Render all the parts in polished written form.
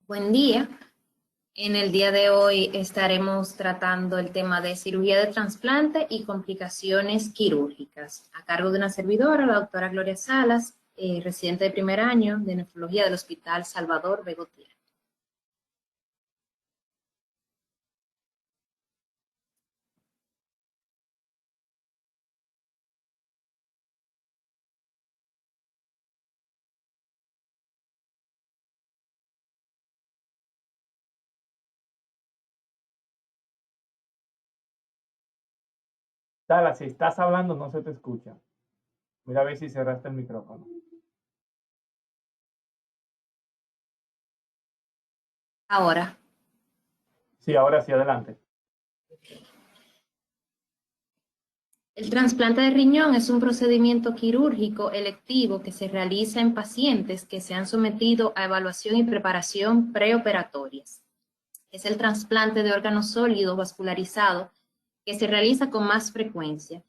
Buen día. En el día de hoy estaremos tratando el tema de cirugía de trasplante y complicaciones quirúrgicas, a cargo de una servidora, la doctora Gloria Salas, residente de primer año de nefrología del Hospital Salvador Begotier. Sala, si estás hablando no se te escucha. Mira a ver si cerraste el micrófono. Ahora, Sí, ahora sí, adelante. el trasplante de riñón es un procedimiento quirúrgico electivo que se realiza en pacientes que se han sometido a evaluación y preparación preoperatorias. Es el trasplante de órgano sólido vascularizado que se realiza con más frecuencia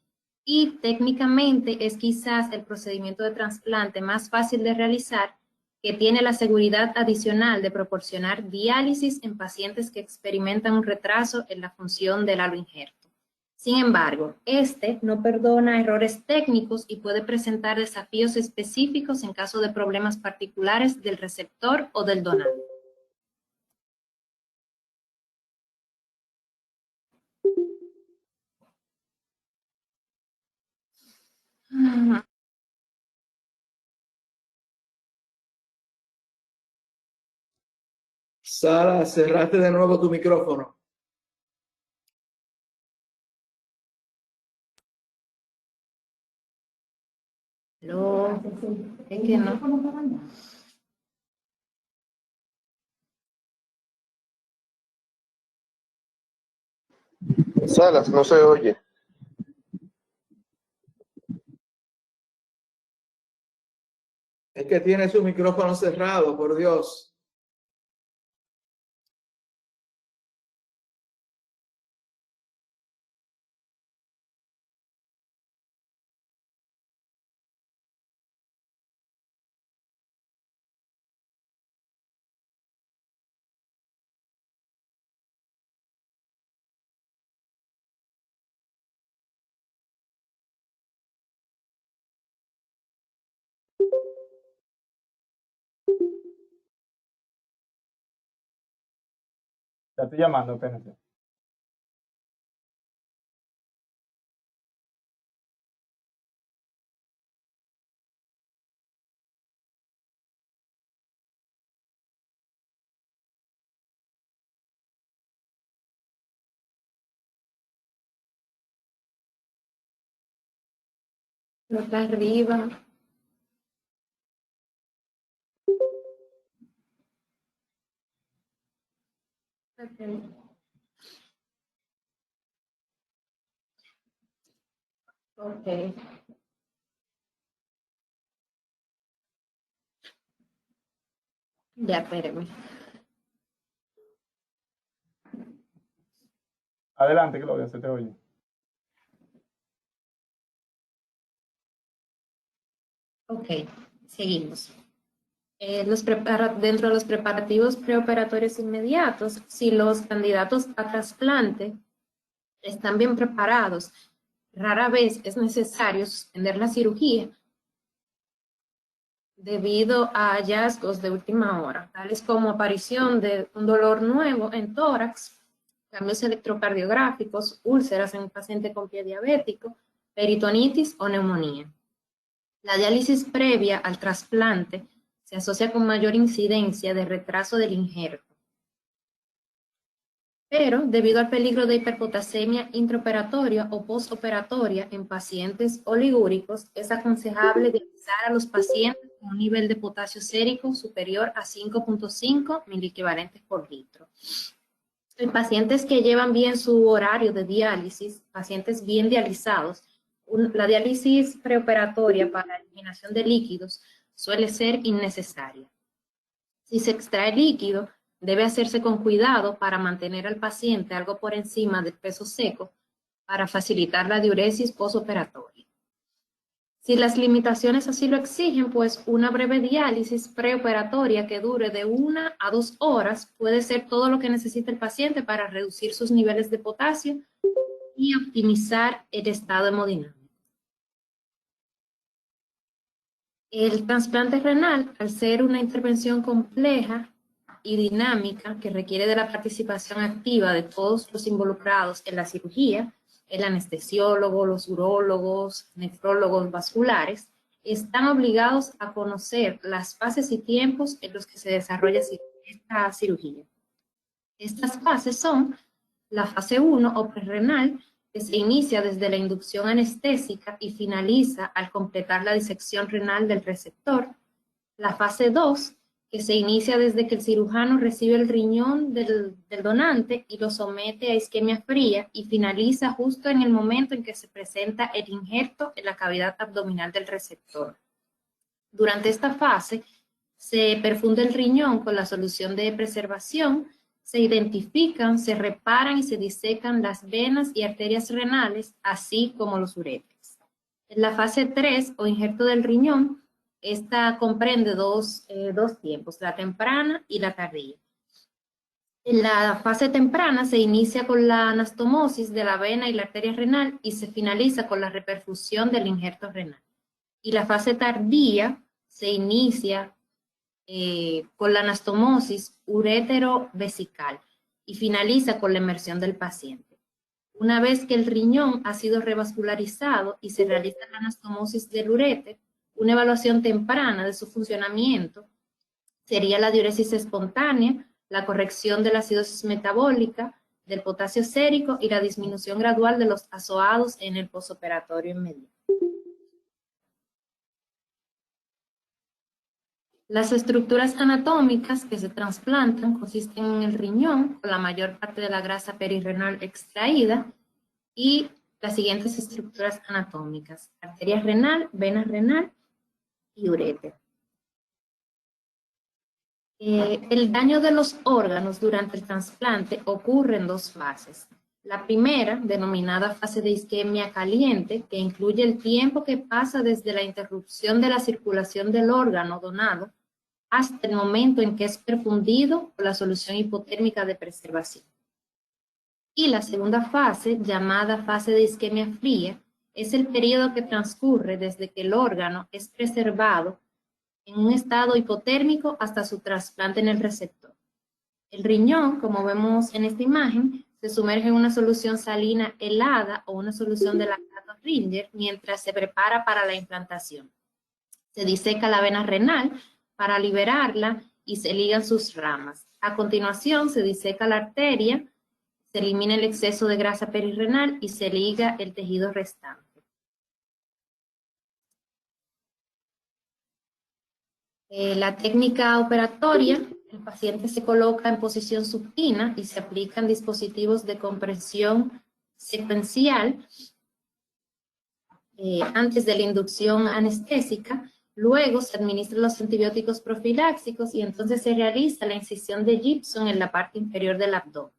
y técnicamente es quizás el procedimiento de trasplante más fácil de realizar, que tiene la seguridad adicional de proporcionar diálisis en pacientes que experimentan un retraso en la función del halo injerto. Sin embargo, este no perdona errores técnicos y puede presentar desafíos específicos en caso de problemas particulares del receptor o del donante. Sara, cerraste de nuevo tu micrófono. No, es que no. Salas, no se oye. Es que tiene su micrófono cerrado, por Dios. Te estoy llamando, espérense. No está arriba. Ok. Ya, espéreme. Adelante, Gloria, se te oye. Ok, seguimos. Dentro de los preparativos preoperatorios inmediatos, si los candidatos a trasplante están bien preparados, rara vez es necesario suspender la cirugía debido a hallazgos de última hora, tales como aparición de un dolor nuevo en tórax, cambios electrocardiográficos, úlceras en un paciente con pie diabético, peritonitis o neumonía. La diálisis previa al trasplante se asocia con mayor incidencia de retraso del injerto. Pero, debido al peligro de hiperpotasemia intraoperatoria o postoperatoria en pacientes oligúricos, es aconsejable dializar a los pacientes con un nivel de potasio sérico superior a 5.5 miliequivalentes por litro. En pacientes que llevan bien su horario de diálisis, pacientes bien dializados, la diálisis preoperatoria para la eliminación de líquidos suele ser innecesaria. Si se extrae líquido, debe hacerse con cuidado para mantener al paciente algo por encima del peso seco para facilitar la diuresis postoperatoria. Si las limitaciones así lo exigen, pues una breve diálisis preoperatoria que dure de 1 a 2 horas puede ser todo lo que necesita el paciente para reducir sus niveles de potasio y optimizar el estado hemodinámico. El trasplante renal, al ser una intervención compleja y dinámica que requiere de la participación activa de todos los involucrados en la cirugía, el anestesiólogo, los urólogos, nefrólogos vasculares, están obligados a conocer las fases y tiempos en los que se desarrolla esta cirugía. Estas fases son la fase 1 o prerrenal, que se inicia desde la inducción anestésica y finaliza al completar la disección renal del receptor. La fase 2, que se inicia desde que el cirujano recibe el riñón del donante y lo somete a isquemia fría y finaliza justo en el momento en que se presenta el injerto en la cavidad abdominal del receptor. Durante esta fase, se perfunde el riñón con la solución de preservación, se identifican, se reparan y se disecan las venas y arterias renales, así como los uréteres. En la fase 3 o injerto del riñón, esta comprende dos tiempos, la temprana y la tardía. En la fase temprana se inicia con la anastomosis de la vena y la arteria renal y se finaliza con la reperfusión del injerto renal. Y la fase tardía se inicia con la anastomosis urétero-vesical y finaliza con la inmersión del paciente. Una vez que el riñón ha sido revascularizado y se realiza la anastomosis del uréter, una evaluación temprana de su funcionamiento sería la diuresis espontánea, la corrección de la acidosis metabólica, del potasio sérico y la disminución gradual de los azoados en el posoperatorio inmediato. Las estructuras anatómicas que se trasplantan consisten en el riñón, con la mayor parte de la grasa perirrenal extraída, y las siguientes estructuras anatómicas: arteria renal, vena renal y uréter. El daño de los órganos durante el trasplante ocurre en dos fases. La primera, denominada fase de isquemia caliente, que incluye el tiempo que pasa desde la interrupción de la circulación del órgano donado hasta el momento en que es perfundido por la solución hipotérmica de preservación. Y la segunda fase, llamada fase de isquemia fría, es el periodo que transcurre desde que el órgano es preservado en un estado hipotérmico hasta su trasplante en el receptor. El riñón, como vemos en esta imagen, se sumerge en una solución salina helada o una solución de lactato Ringer mientras se prepara para la implantación. Se diseca la vena renal para liberarla y se ligan sus ramas. A continuación se diseca la arteria, se elimina el exceso de grasa perirrenal y se liga el tejido restante. La técnica operatoria, el paciente se coloca en posición supina y se aplican dispositivos de compresión secuencial antes de la inducción anestésica. Luego se administran los antibióticos profilácticos y entonces se realiza la incisión de Gibson en la parte inferior del abdomen.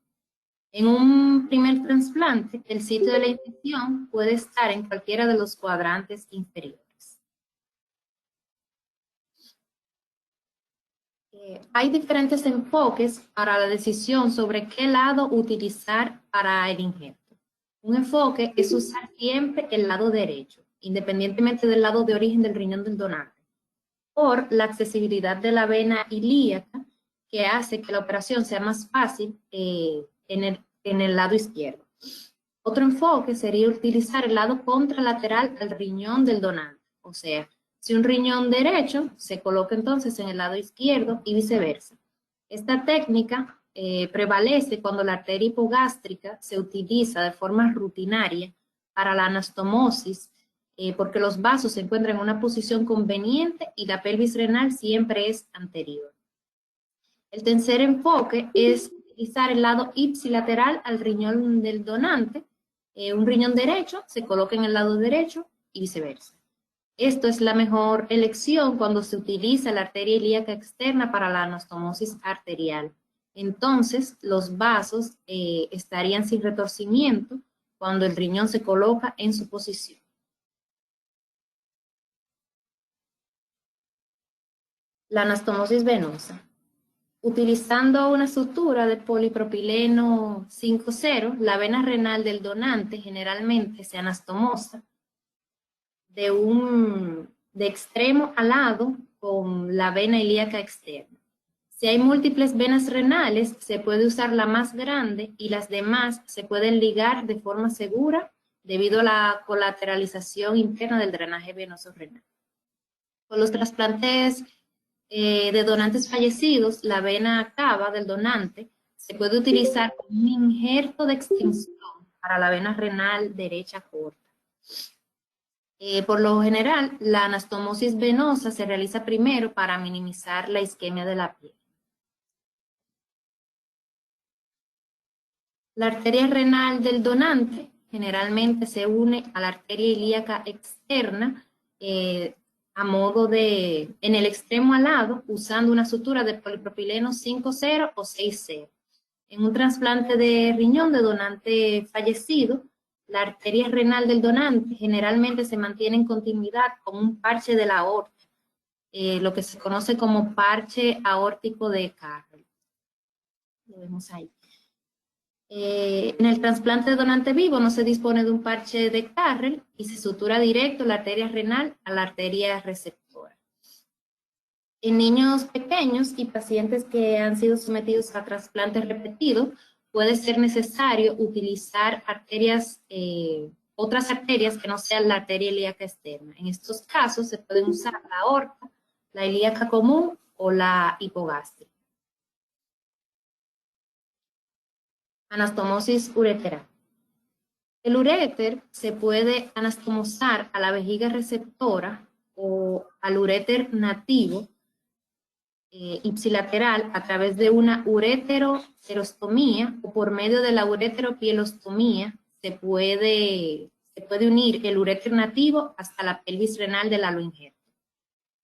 En un primer trasplante, el sitio de la incisión puede estar en cualquiera de los cuadrantes inferiores. Hay diferentes enfoques para la decisión sobre qué lado utilizar para el injerto. Un enfoque es usar siempre el lado derecho, independientemente del lado de origen del riñón del donante, por la accesibilidad de la vena ilíaca, que hace que la operación sea más fácil en el lado izquierdo. Otro enfoque sería utilizar el lado contralateral al riñón del donante, o sea, si un riñón derecho se coloca entonces en el lado izquierdo y viceversa. Esta técnica prevalece cuando la arteria hipogástrica se utiliza de forma rutinaria para la anastomosis, porque los vasos se encuentran en una posición conveniente y la pelvis renal siempre es anterior. El tercer enfoque es utilizar el lado ipsilateral al riñón del donante. Un riñón derecho se coloca en el lado derecho y viceversa. Esto es la mejor elección cuando se utiliza la arteria ilíaca externa para la anastomosis arterial. Entonces, los vasos estarían sin retorcimiento cuando el riñón se coloca en su posición. La anastomosis venosa. Utilizando una sutura de polipropileno 5,0, la vena renal del donante generalmente se anastomosa de extremo a lado con la vena ilíaca externa. Si hay múltiples venas renales, se puede usar la más grande y las demás se pueden ligar de forma segura debido a la colateralización interna del drenaje venoso renal. Con los trasplantes de donantes fallecidos, la vena cava del donante se puede utilizar como un injerto de extinción para la vena renal derecha corta. Por lo general, la anastomosis venosa se realiza primero para minimizar la isquemia de la piel. La arteria renal del donante generalmente se une a la arteria ilíaca externa en el extremo alado, usando una sutura de polipropileno 5,0 o 6,0. En un trasplante de riñón de donante fallecido, la arteria renal del donante generalmente se mantiene en continuidad con un parche de la aorta, lo que se conoce como parche aórtico de Carrel. Lo vemos ahí. En el trasplante de donante vivo no se dispone de un parche de Carrel y se sutura directo la arteria renal a la arteria receptora. En niños pequeños y pacientes que han sido sometidos a trasplantes repetidos, puede ser necesario utilizar otras arterias que no sean la arteria ilíaca externa. En estos casos se pueden usar la aorta, la ilíaca común o la hipogástrica. Anastomosis ureteral. El uréter se puede anastomosar a la vejiga receptora o al uréter nativo ipsilateral a través de una ureteroserostomía o por medio de la ureteropielostomía se puede unir el uréter nativo hasta la pelvis renal del aloinjerto.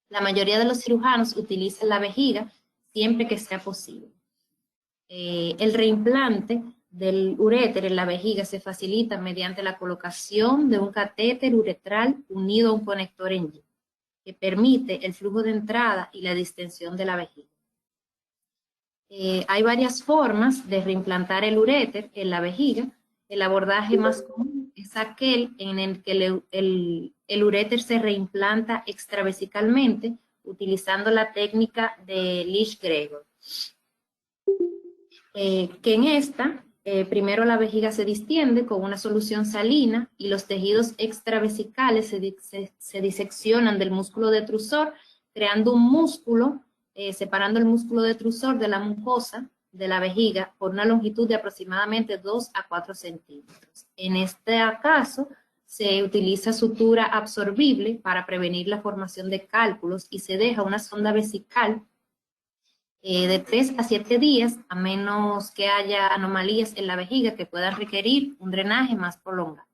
La mayoría de los cirujanos utilizan la vejiga siempre que sea posible. El reimplante del uréter en la vejiga se facilita mediante la colocación de un catéter uretral unido a un conector en Y, que permite el flujo de entrada y la distensión de la vejiga. Hay varias formas de reimplantar el uréter en la vejiga. El abordaje más común es aquel en el que el uréter se reimplanta extravesicalmente utilizando la técnica de Lish-Gregor. Que en esta, primero la vejiga se distiende con una solución salina y los tejidos extravesicales se diseccionan del músculo detrusor, creando un músculo, separando el músculo detrusor de la mucosa de la vejiga por una longitud de aproximadamente 2 a 4 centímetros. En este caso, se utiliza sutura absorbible para prevenir la formación de cálculos y se deja una sonda vesical de 3 a 7 días, a menos que haya anomalías en la vejiga que puedan requerir un drenaje más prolongado.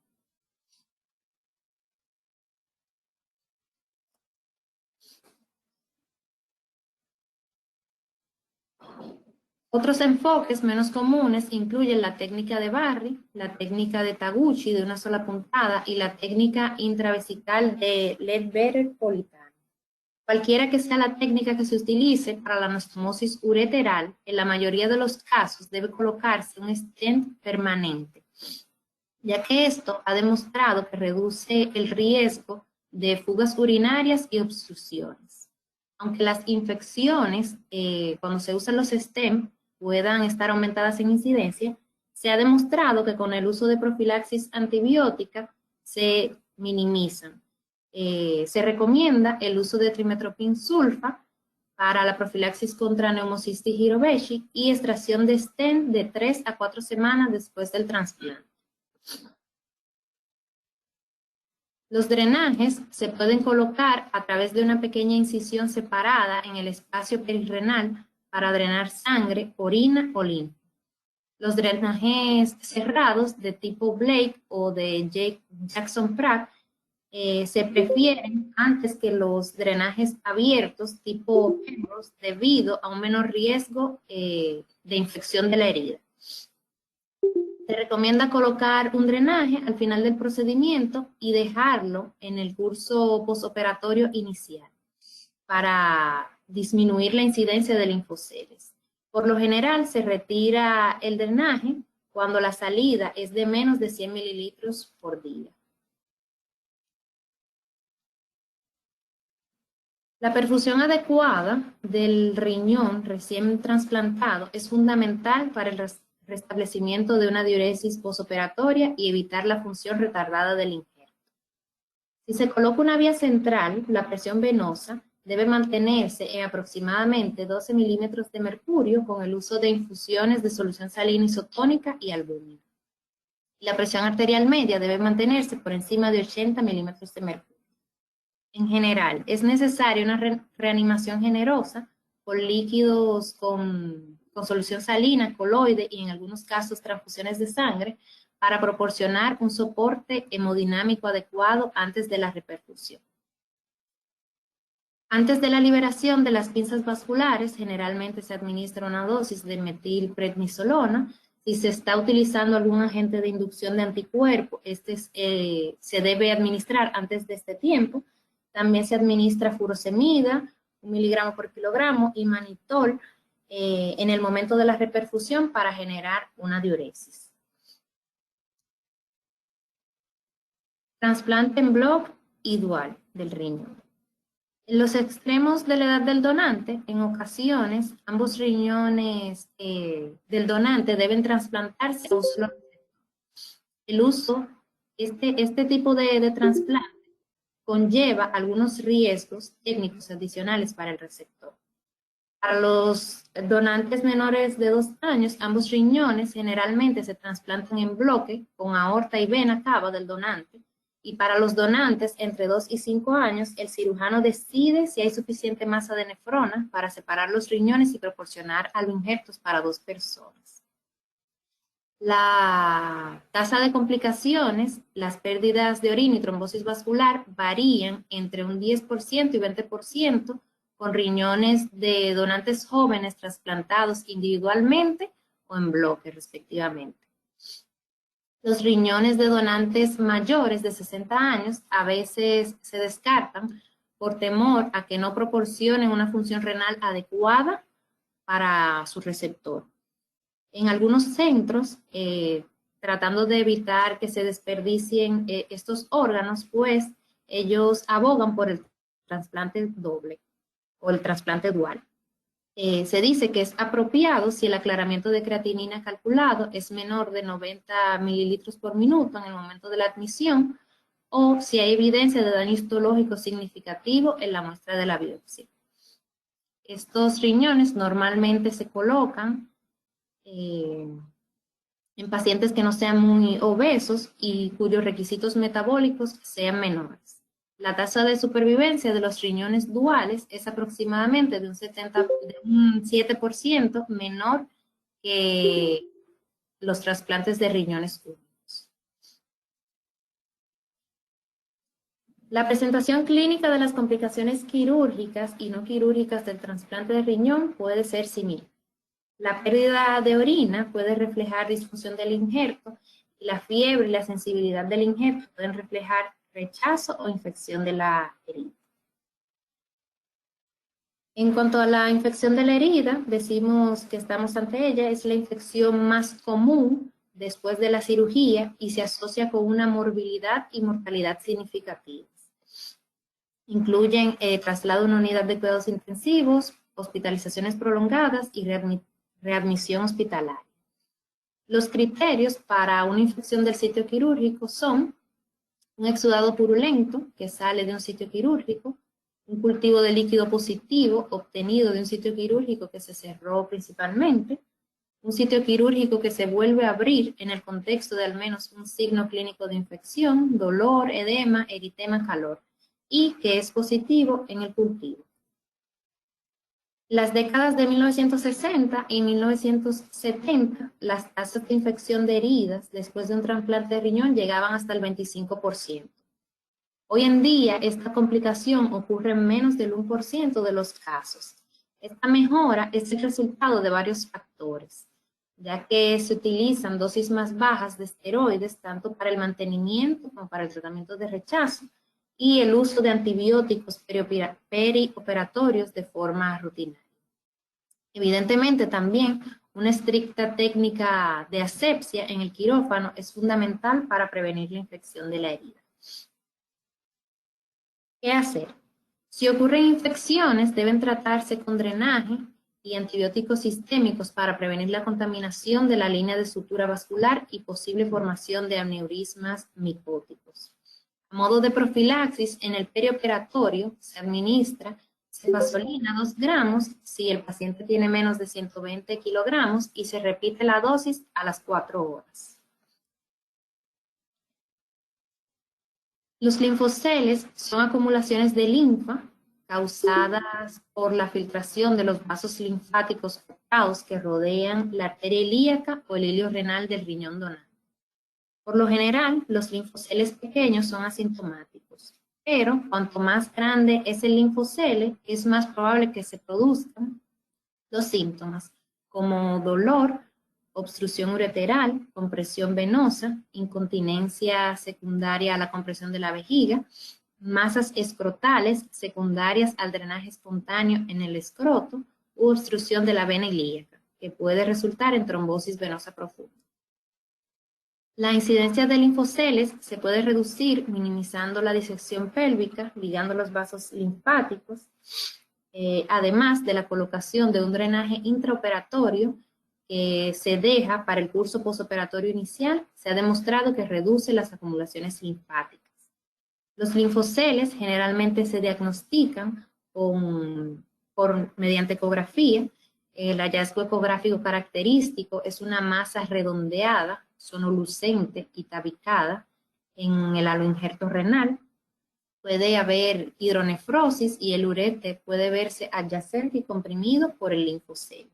Otros enfoques menos comunes incluyen la técnica de Barry, la técnica de Taguchi de una sola puntada y la técnica intravesical de Ledbetter-Politano. Cualquiera que sea la técnica que se utilice para la anastomosis ureteral, en la mayoría de los casos debe colocarse un stent permanente, ya que esto ha demostrado que reduce el riesgo de fugas urinarias y obstrucciones. Aunque las infecciones, cuando se usan los stent, puedan estar aumentadas en incidencia, se ha demostrado que con el uso de profilaxis antibiótica se minimizan. Se recomienda el uso de trimetoprim sulfa para la profilaxis contra neumocistis Hiroveshi y extracción de stent de 3 a 4 semanas después del trasplante. Los drenajes se pueden colocar a través de una pequeña incisión separada en el espacio perirrenal para drenar sangre, orina o linfa. Los drenajes cerrados de tipo Blake o de Jackson-Pratt se prefieren antes que los drenajes abiertos tipo Penrose debido a un menor riesgo de infección de la herida. Se recomienda colocar un drenaje al final del procedimiento y dejarlo en el curso postoperatorio inicial para disminuir la incidencia de linfoceles. Por lo general se retira el drenaje cuando la salida es de menos de 100 mililitros por día. La perfusión adecuada del riñón recién trasplantado es fundamental para el restablecimiento de una diuresis posoperatoria y evitar la función retardada del injerto. Si se coloca una vía central, la presión venosa debe mantenerse en aproximadamente 12 milímetros de mercurio con el uso de infusiones de solución salina isotónica y albúmina. La presión arterial media debe mantenerse por encima de 80 milímetros de mercurio. En general, es necesaria una reanimación generosa con líquidos con solución salina, coloide y en algunos casos transfusiones de sangre para proporcionar un soporte hemodinámico adecuado antes de la reperfusión. Antes de la liberación de las pinzas vasculares, generalmente se administra una dosis de metilprednisolona. Si se está utilizando algún agente de inducción de anticuerpo, se debe administrar antes de este tiempo. También se administra furosemida, 1 miligramo por kilogramo, y manitol en el momento de la reperfusión para generar una diuresis. Trasplante en bloc y dual del riñón. En los extremos de la edad del donante, en ocasiones, ambos riñones del donante deben trasplantarse a un solo receptor. Este tipo de trasplante conlleva algunos riesgos técnicos adicionales para el receptor. Para los donantes menores de 2 años, ambos riñones generalmente se trasplantan en bloque con aorta y vena cava del donante, y para los donantes entre 2 y 5 años, el cirujano decide si hay suficiente masa de nefrona para separar los riñones y proporcionar aloinjertos para 2 personas. La tasa de complicaciones, las pérdidas de orina y trombosis vascular varían entre un 10% y 20% con riñones de donantes jóvenes trasplantados individualmente o en bloque, respectivamente. Los riñones de donantes mayores de 60 años a veces se descartan por temor a que no proporcionen una función renal adecuada para su receptor. En algunos centros, tratando de evitar que se desperdicien estos órganos, pues ellos abogan por el trasplante doble o el trasplante dual. Se dice que es apropiado si el aclaramiento de creatinina calculado es menor de 90 mililitros por minuto en el momento de la admisión o si hay evidencia de daño histológico significativo en la muestra de la biopsia. Estos riñones normalmente se colocan en pacientes que no sean muy obesos y cuyos requisitos metabólicos sean menores. La tasa de supervivencia de los riñones duales es aproximadamente de un 7% menor que los trasplantes de riñones únicos. La presentación clínica de las complicaciones quirúrgicas y no quirúrgicas del trasplante de riñón puede ser similar. La pérdida de orina puede reflejar disfunción del injerto y la fiebre y la sensibilidad del injerto pueden reflejar rechazo o infección de la herida. En cuanto a la infección de la herida, decimos que estamos ante ella, es la infección más común después de la cirugía y se asocia con una morbilidad y mortalidad significativas. Incluyen traslado a una unidad de cuidados intensivos, hospitalizaciones prolongadas y readmisión hospitalaria. Los criterios para una infección del sitio quirúrgico son un exudado purulento que sale de un sitio quirúrgico, un cultivo de líquido positivo obtenido de un sitio quirúrgico que se cerró principalmente, un sitio quirúrgico que se vuelve a abrir en el contexto de al menos un signo clínico de infección, dolor, edema, eritema, calor, y que es positivo en el cultivo. Las décadas de 1960 y 1970, las tasas de infección de heridas después de un trasplante de riñón llegaban hasta el 25%. Hoy en día, esta complicación ocurre en menos del 1% de los casos. Esta mejora es el resultado de varios factores, ya que se utilizan dosis más bajas de esteroides tanto para el mantenimiento como para el tratamiento de rechazo, y el uso de antibióticos perioperatorios de forma rutinaria. Evidentemente, también una estricta técnica de asepsia en el quirófano es fundamental para prevenir la infección de la herida. ¿Qué hacer? Si ocurren infecciones, deben tratarse con drenaje y antibióticos sistémicos para prevenir la contaminación de la línea de sutura vascular y posible formación de aneurismas micóticos. A modo de profilaxis, en el perioperatorio se administra cefazolina 2 gramos si el paciente tiene menos de 120 kilogramos y se repite la dosis a las 4 horas. Los linfoceles son acumulaciones de linfa causadas por la filtración de los vasos linfáticos cortados que rodean la arteria ilíaca o el hilio renal del riñón donante. Por lo general, los linfoceles pequeños son asintomáticos, pero cuanto más grande es el linfocele, es más probable que se produzcan los síntomas como dolor, obstrucción ureteral, compresión venosa, incontinencia secundaria a la compresión de la vejiga, masas escrotales secundarias al drenaje espontáneo en el escroto u obstrucción de la vena ilíaca, que puede resultar en trombosis venosa profunda. La incidencia de linfoceles se puede reducir minimizando la disección pélvica, ligando los vasos linfáticos, además de la colocación de un drenaje intraoperatorio que se deja para el curso postoperatorio inicial. Se ha demostrado que reduce las acumulaciones linfáticas. Los linfoceles generalmente se diagnostican mediante ecografía. El hallazgo ecográfico característico es una masa redondeada, sonolucente y tabicada en el aloinjerto renal. Puede haber hidronefrosis y el ureter puede verse adyacente y comprimido por el linfocele.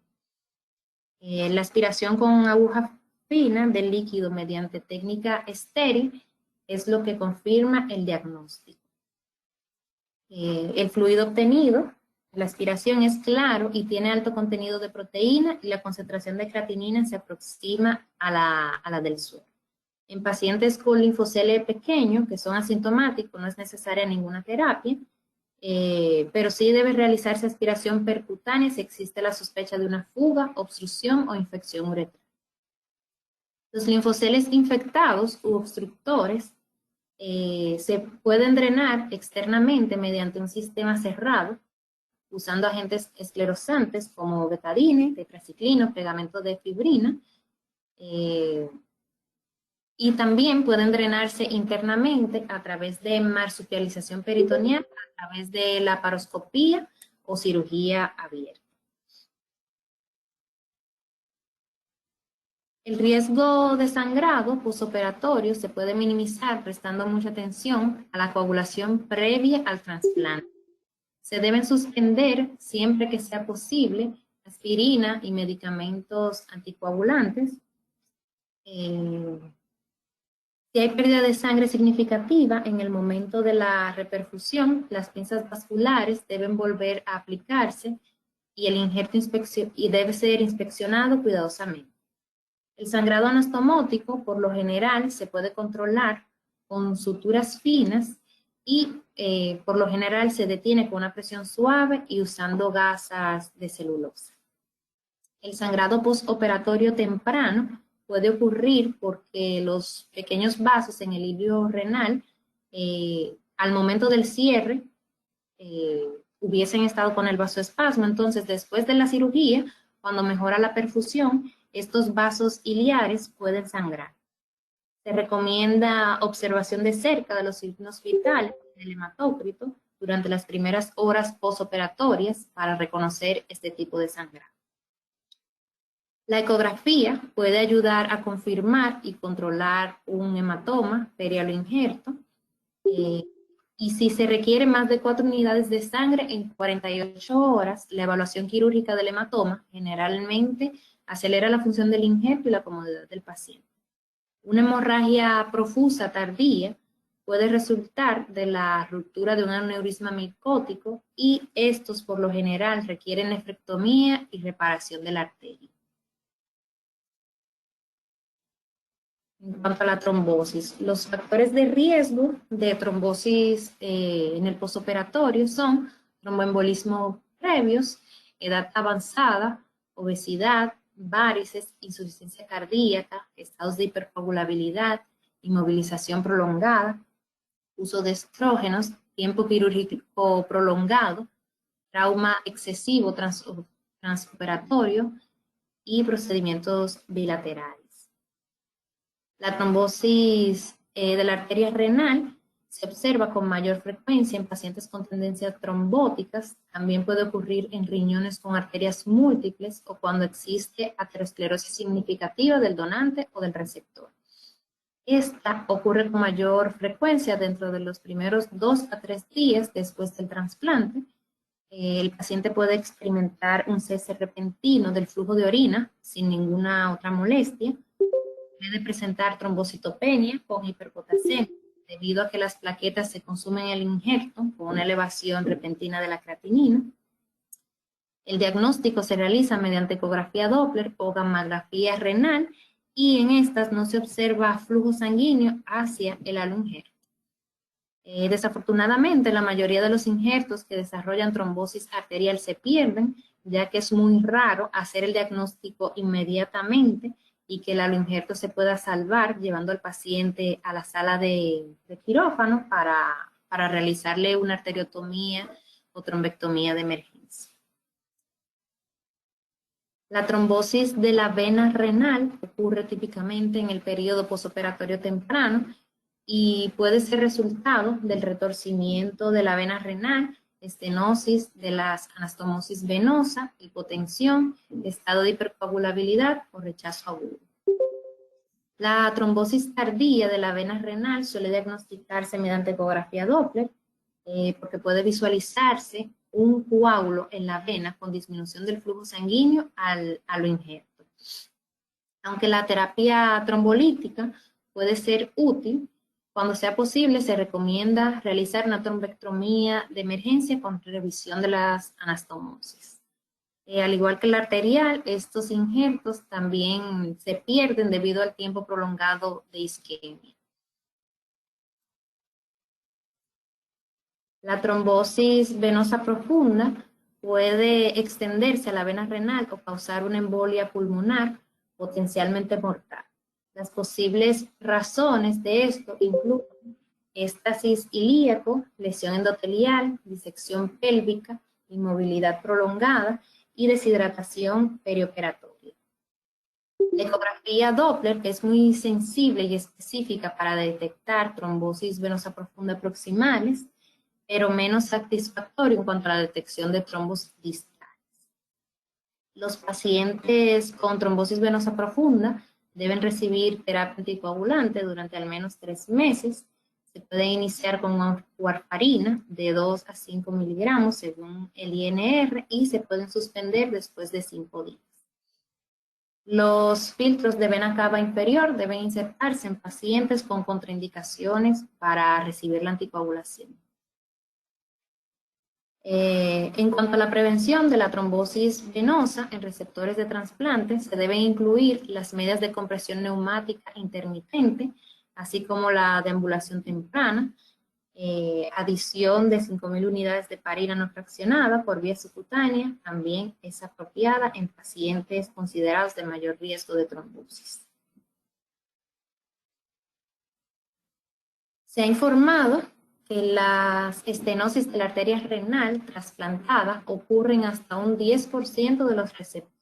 La aspiración con aguja fina del líquido mediante técnica estéril es lo que confirma el diagnóstico. El fluido obtenido, la aspiración es claro y tiene alto contenido de proteína y la concentración de creatinina se aproxima a la del suero. En pacientes con linfocele pequeño, que son asintomáticos, no es necesaria ninguna terapia, pero sí debe realizarse aspiración percutánea si existe la sospecha de una fuga, obstrucción o infección uretral. Los linfoceles infectados u obstructores se pueden drenar externamente mediante un sistema cerrado, usando agentes esclerosantes como betadine, tetraciclino, pegamento de fibrina, y también pueden drenarse internamente a través de marsupialización peritoneal, a través de laparoscopía o cirugía abierta. El riesgo de sangrado postoperatorio se puede minimizar prestando mucha atención a la coagulación previa al trasplante. Se deben suspender, siempre que sea posible, aspirina y medicamentos anticoagulantes. Si hay pérdida de sangre significativa en el momento de la reperfusión, las pinzas vasculares deben volver a aplicarse y el injerto debe ser inspeccionado cuidadosamente. El sangrado anastomótico, por lo general, se puede controlar con suturas finas y por lo general se detiene con una presión suave y usando gasas de celulosa. El sangrado postoperatorio temprano puede ocurrir porque los pequeños vasos en el hilio renal, al momento del cierre, hubiesen estado con el vasoespasmo. Entonces, después de la cirugía, cuando mejora la perfusión, estos vasos iliares pueden sangrar. Se recomienda observación de cerca de los signos vitales del hematócrito durante las primeras horas postoperatorias para reconocer este tipo de sangrado. La ecografía puede ayudar a confirmar y controlar un hematoma perialoinjerto y si se requiere más de 4 unidades de sangre en 48 horas, la evaluación quirúrgica del hematoma generalmente acelera la función del injerto y la comodidad del paciente. Una hemorragia profusa tardía puede resultar de la ruptura de un aneurisma micótico y estos por lo general requieren nefrectomía y reparación de la arteria. En cuanto a la trombosis, los factores de riesgo de trombosis en el postoperatorio son tromboembolismo previos, edad avanzada, obesidad, varices, insuficiencia cardíaca, estados de hipercoagulabilidad, inmovilización prolongada, uso de estrógenos, tiempo quirúrgico prolongado, trauma excesivo transoperatorio y procedimientos bilaterales. La trombosis de la arteria renal se observa con mayor frecuencia en pacientes con tendencias trombóticas. También puede ocurrir en riñones con arterias múltiples o cuando existe aterosclerosis significativa del donante o del receptor. Esta ocurre con mayor frecuencia dentro de los primeros 2 a 3 días después del trasplante. El paciente puede experimentar un cese repentino del flujo de orina sin ninguna otra molestia. Puede presentar trombocitopenia con hiperpotasemia debido a que las plaquetas se consumen en el injerto con una elevación repentina de la creatinina. El diagnóstico se realiza mediante ecografía Doppler o gammagrafía renal y en estas no se observa flujo sanguíneo hacia el halo injerto. Desafortunadamente, la mayoría de los injertos que desarrollan trombosis arterial se pierden, ya que es muy raro hacer el diagnóstico inmediatamente y que el halo injerto se pueda salvar llevando al paciente a la sala de quirófano para realizarle una arteriotomía o trombectomía de emergencia. La trombosis de la vena renal ocurre típicamente en el periodo postoperatorio temprano y puede ser resultado del retorcimiento de la vena renal, estenosis de las anastomosis venosa, hipotensión, estado de hipercoagulabilidad o rechazo agudo. La trombosis tardía de la vena renal suele diagnosticarse mediante ecografía Doppler porque puede visualizarse un coágulo en la vena con disminución del flujo sanguíneo a lo injerto. Aunque la terapia trombolítica puede ser útil, cuando sea posible se recomienda realizar una trombectomía de emergencia con revisión de las anastomosis. Al igual que la arterial, estos injertos también se pierden debido al tiempo prolongado de isquemia. La trombosis venosa profunda puede extenderse a la vena renal o causar una embolia pulmonar potencialmente mortal. Las posibles razones de esto incluyen éstasis ilíaco, lesión endotelial, disección pélvica, inmovilidad prolongada y deshidratación perioperatoria. La ecografía Doppler es muy sensible y específica para detectar trombosis venosa profunda proximales, pero menos satisfactorio en cuanto a la detección de trombos distales. Los pacientes con trombosis venosa profunda deben recibir terapia anticoagulante durante al menos 3 meses. Se puede iniciar con warfarina de 2 a 5 miligramos según el INR y se pueden suspender después de 5 días. Los filtros de vena cava inferior deben insertarse en pacientes con contraindicaciones para recibir la anticoagulación. En cuanto a la prevención de la trombosis venosa en receptores de trasplante, se deben incluir las medidas de compresión neumática intermitente, así como la deambulación temprana, adición de 5.000 unidades de parina no fraccionada por vía subcutánea, también es apropiada en pacientes considerados de mayor riesgo de trombosis. Se ha informado que las estenosis de la arteria renal trasplantada ocurren hasta un 10% de los receptores.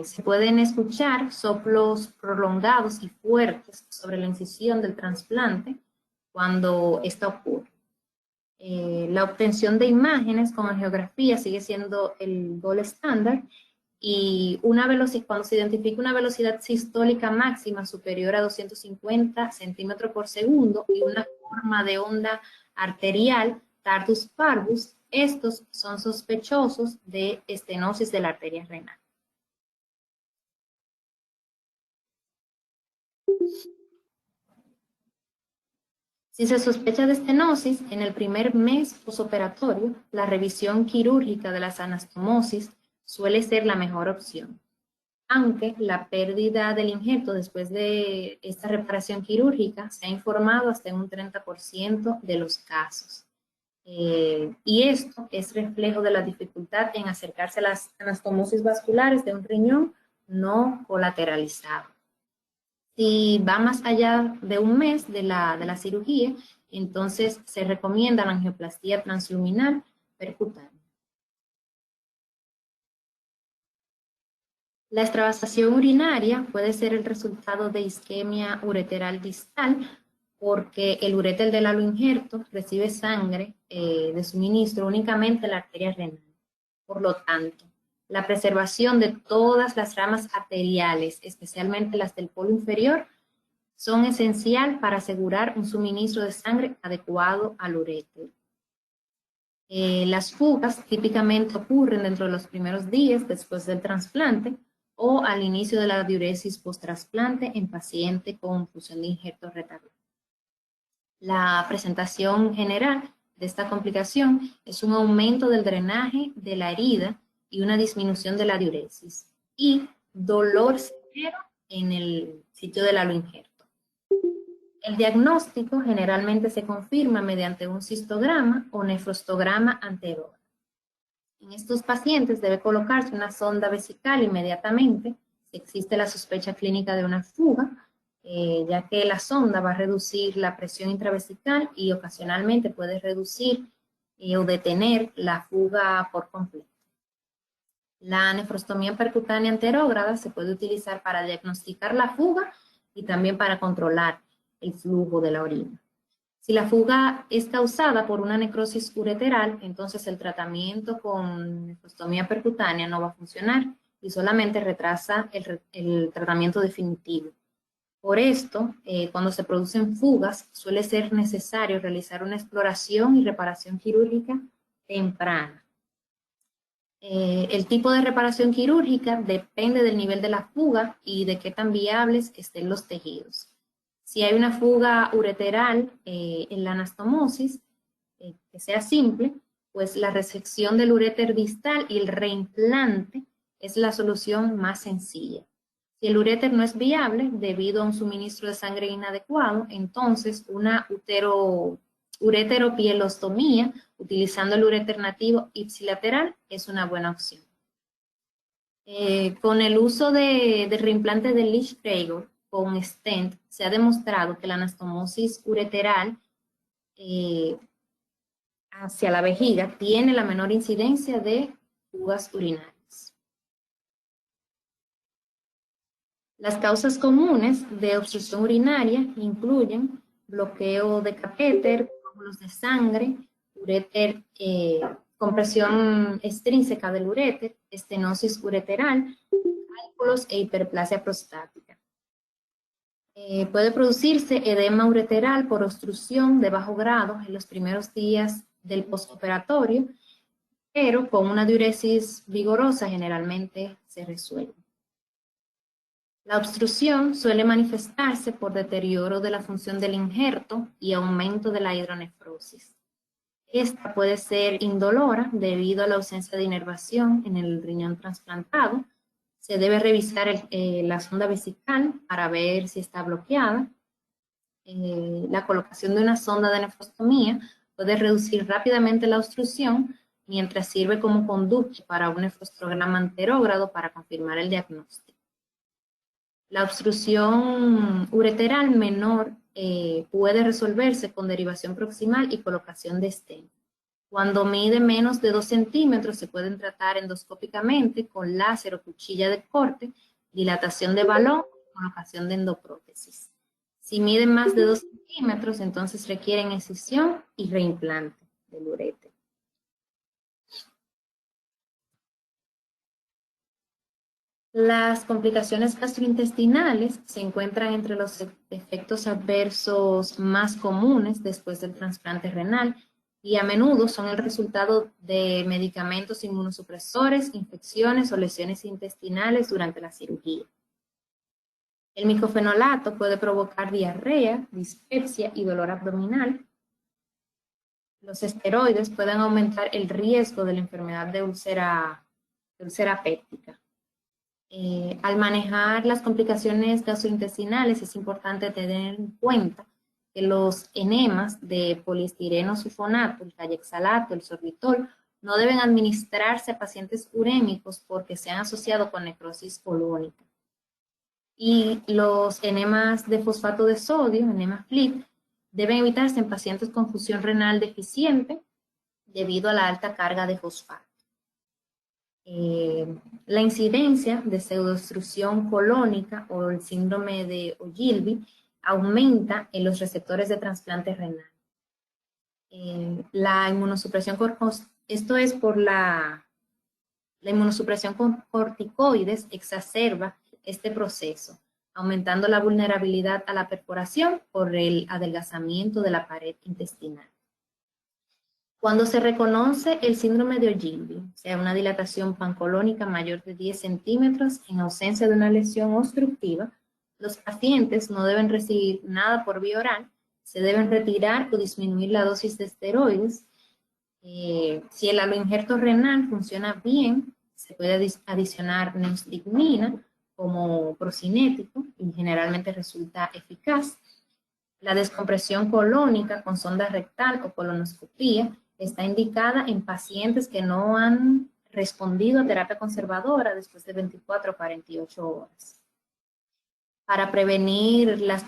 Se pueden escuchar soplos prolongados y fuertes sobre la incisión del trasplante cuando esto ocurre. La obtención de imágenes con angiografía sigue siendo el gold estándar y cuando se identifica una velocidad sistólica máxima superior a 250 centímetros por segundo y una forma de onda arterial, Tartus parvus, estos son sospechosos de estenosis de la arteria renal. Si se sospecha de estenosis, en el primer mes posoperatorio, la revisión quirúrgica de las anastomosis suele ser la mejor opción. aunque la pérdida del injerto después de esta reparación quirúrgica se ha informado hasta en un 30% de los casos. Y esto es reflejo de la dificultad en acercarse a las anastomosis vasculares de un riñón no colateralizado. Si va más allá de un mes de la cirugía, entonces se recomienda la angioplastía transluminal percutánea. La extravasación urinaria puede ser el resultado de isquemia ureteral distal, porque el uréter del halo injerto recibe sangre de suministro únicamente en la arteria renal. Por lo tanto, la preservación de todas las ramas arteriales, especialmente las del polo inferior, son esencial para asegurar un suministro de sangre adecuado al uréter. Las fugas típicamente ocurren dentro de los primeros días después del trasplante o al inicio de la diuresis post-trasplante en paciente con fusión de injerto retal. La presentación general de esta complicación es un aumento del drenaje de la herida y una disminución de la diuresis y dolor severo en el sitio del halo injerto. El diagnóstico generalmente se confirma mediante un cistograma o nefrostograma anterógrado. En estos pacientes debe colocarse una sonda vesical inmediatamente si existe la sospecha clínica de una fuga, ya que la sonda va a reducir la presión intravesical y ocasionalmente puede reducir o detener la fuga por completo. La nefrostomía percutánea anterógrada se puede utilizar para diagnosticar la fuga y también para controlar el flujo de la orina. Si la fuga es causada por una necrosis ureteral, entonces el tratamiento con nefrostomía percutánea no va a funcionar y solamente retrasa el tratamiento definitivo. Por esto, cuando se producen fugas, suele ser necesario realizar una exploración y reparación quirúrgica temprana. El tipo de reparación quirúrgica depende del nivel de la fuga y de qué tan viables estén los tejidos. Si hay una fuga ureteral en la anastomosis, que sea simple, pues la resección del uréter distal y el reimplante es la solución más sencilla. Si el uréter no es viable debido a un suministro de sangre inadecuado, entonces una ureteropielostomía utilizando el uréter nativo ipsilateral es una buena opción. Con el uso de reimplante de Lichtenberger con stent, se ha demostrado que la anastomosis ureteral hacia la vejiga tiene la menor incidencia de fugas urinarias. Las causas comunes de obstrucción urinaria incluyen bloqueo de catéter, coágulos de sangre, uréter, compresión extrínseca del uréter, estenosis ureteral, cálculos e hiperplasia prostática. Puede producirse edema ureteral por obstrucción de bajo grado en los primeros días del postoperatorio, pero con una diuresis vigorosa generalmente se resuelve. La obstrucción suele manifestarse por deterioro de la función del injerto y aumento de la hidronefrosis. Esta puede ser indolora debido a la ausencia de inervación en el riñón trasplantado. Se debe revisar la sonda vesical para ver si está bloqueada. La colocación de una sonda de nefrostomía puede reducir rápidamente la obstrucción mientras sirve como conducto para un nefrostograma anterógrado para confirmar el diagnóstico. La obstrucción ureteral menor puede resolverse con derivación proximal y colocación de stent. Cuando mide menos de 2 centímetros se pueden tratar endoscópicamente con láser o cuchilla de corte, dilatación de balón y colocación de endoprótesis. Si miden más de 2 centímetros, entonces requieren excisión y reimplante del uréter. Las complicaciones gastrointestinales se encuentran entre los efectos adversos más comunes después del trasplante renal y a menudo son el resultado de medicamentos inmunosupresores, infecciones o lesiones intestinales durante la cirugía. El micofenolato puede provocar diarrea, dispepsia y dolor abdominal. Los esteroides pueden aumentar el riesgo de la enfermedad de úlcera péptica. Al manejar las complicaciones gastrointestinales es importante tener en cuenta que los enemas de poliestireno sulfonato, el callaxalato, el sorbitol, no deben administrarse a pacientes urémicos porque se han asociado con necrosis colónica. Y los enemas de fosfato de sodio, enema FLIT, deben evitarse en pacientes con función renal deficiente debido a la alta carga de fosfato. La incidencia de pseudoobstrucción colónica o el síndrome de Ogilvy aumenta en los receptores de trasplante renal. La inmunosupresión, esto es por la inmunosupresión con corticoides exacerba este proceso, aumentando la vulnerabilidad a la perforación por el adelgazamiento de la pared intestinal. Cuando se reconoce el síndrome de Ogilvy, o sea, una dilatación pancolónica mayor de 10 centímetros en ausencia de una lesión obstructiva, los pacientes no deben recibir nada por vía oral, se deben retirar o disminuir la dosis de esteroides. Si el aloinjerto renal funciona bien, se puede adicionar neostigmina como procinético y generalmente resulta eficaz. La descompresión colónica con sonda rectal o colonoscopía está indicada en pacientes que no han respondido a terapia conservadora después de 24 o 48 horas. Para prevenir las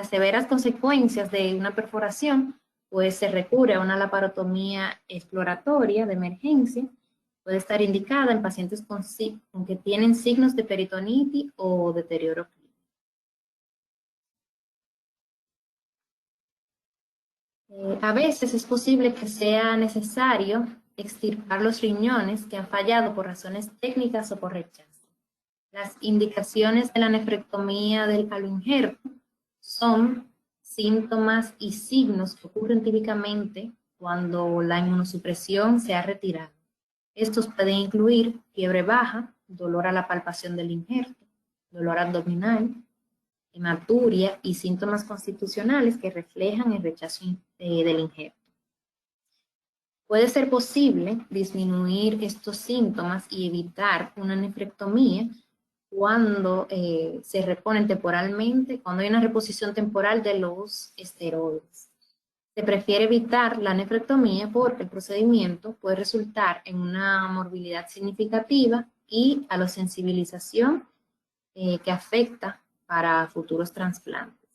severas consecuencias de una perforación, pues se recurre a una laparotomía exploratoria de emergencia. Puede estar indicada en pacientes con que tienen signos de peritonitis o deterioro clínico. A veces es posible que sea necesario extirpar los riñones que han fallado por razones técnicas o por rechazo. Las indicaciones de la nefrectomía del aloinjerto son síntomas y signos que ocurren típicamente cuando la inmunosupresión se ha retirado. Estos pueden incluir fiebre baja, dolor a la palpación del injerto, dolor abdominal, hematuria y síntomas constitucionales que reflejan el rechazo del injerto. Puede ser posible disminuir estos síntomas y evitar una nefrectomía cuando se reponen temporalmente, cuando hay una reposición temporal de los esteroides. Se prefiere evitar la nefrectomía porque el procedimiento puede resultar en una morbilidad significativa y a la sensibilización que afecta para futuros trasplantes.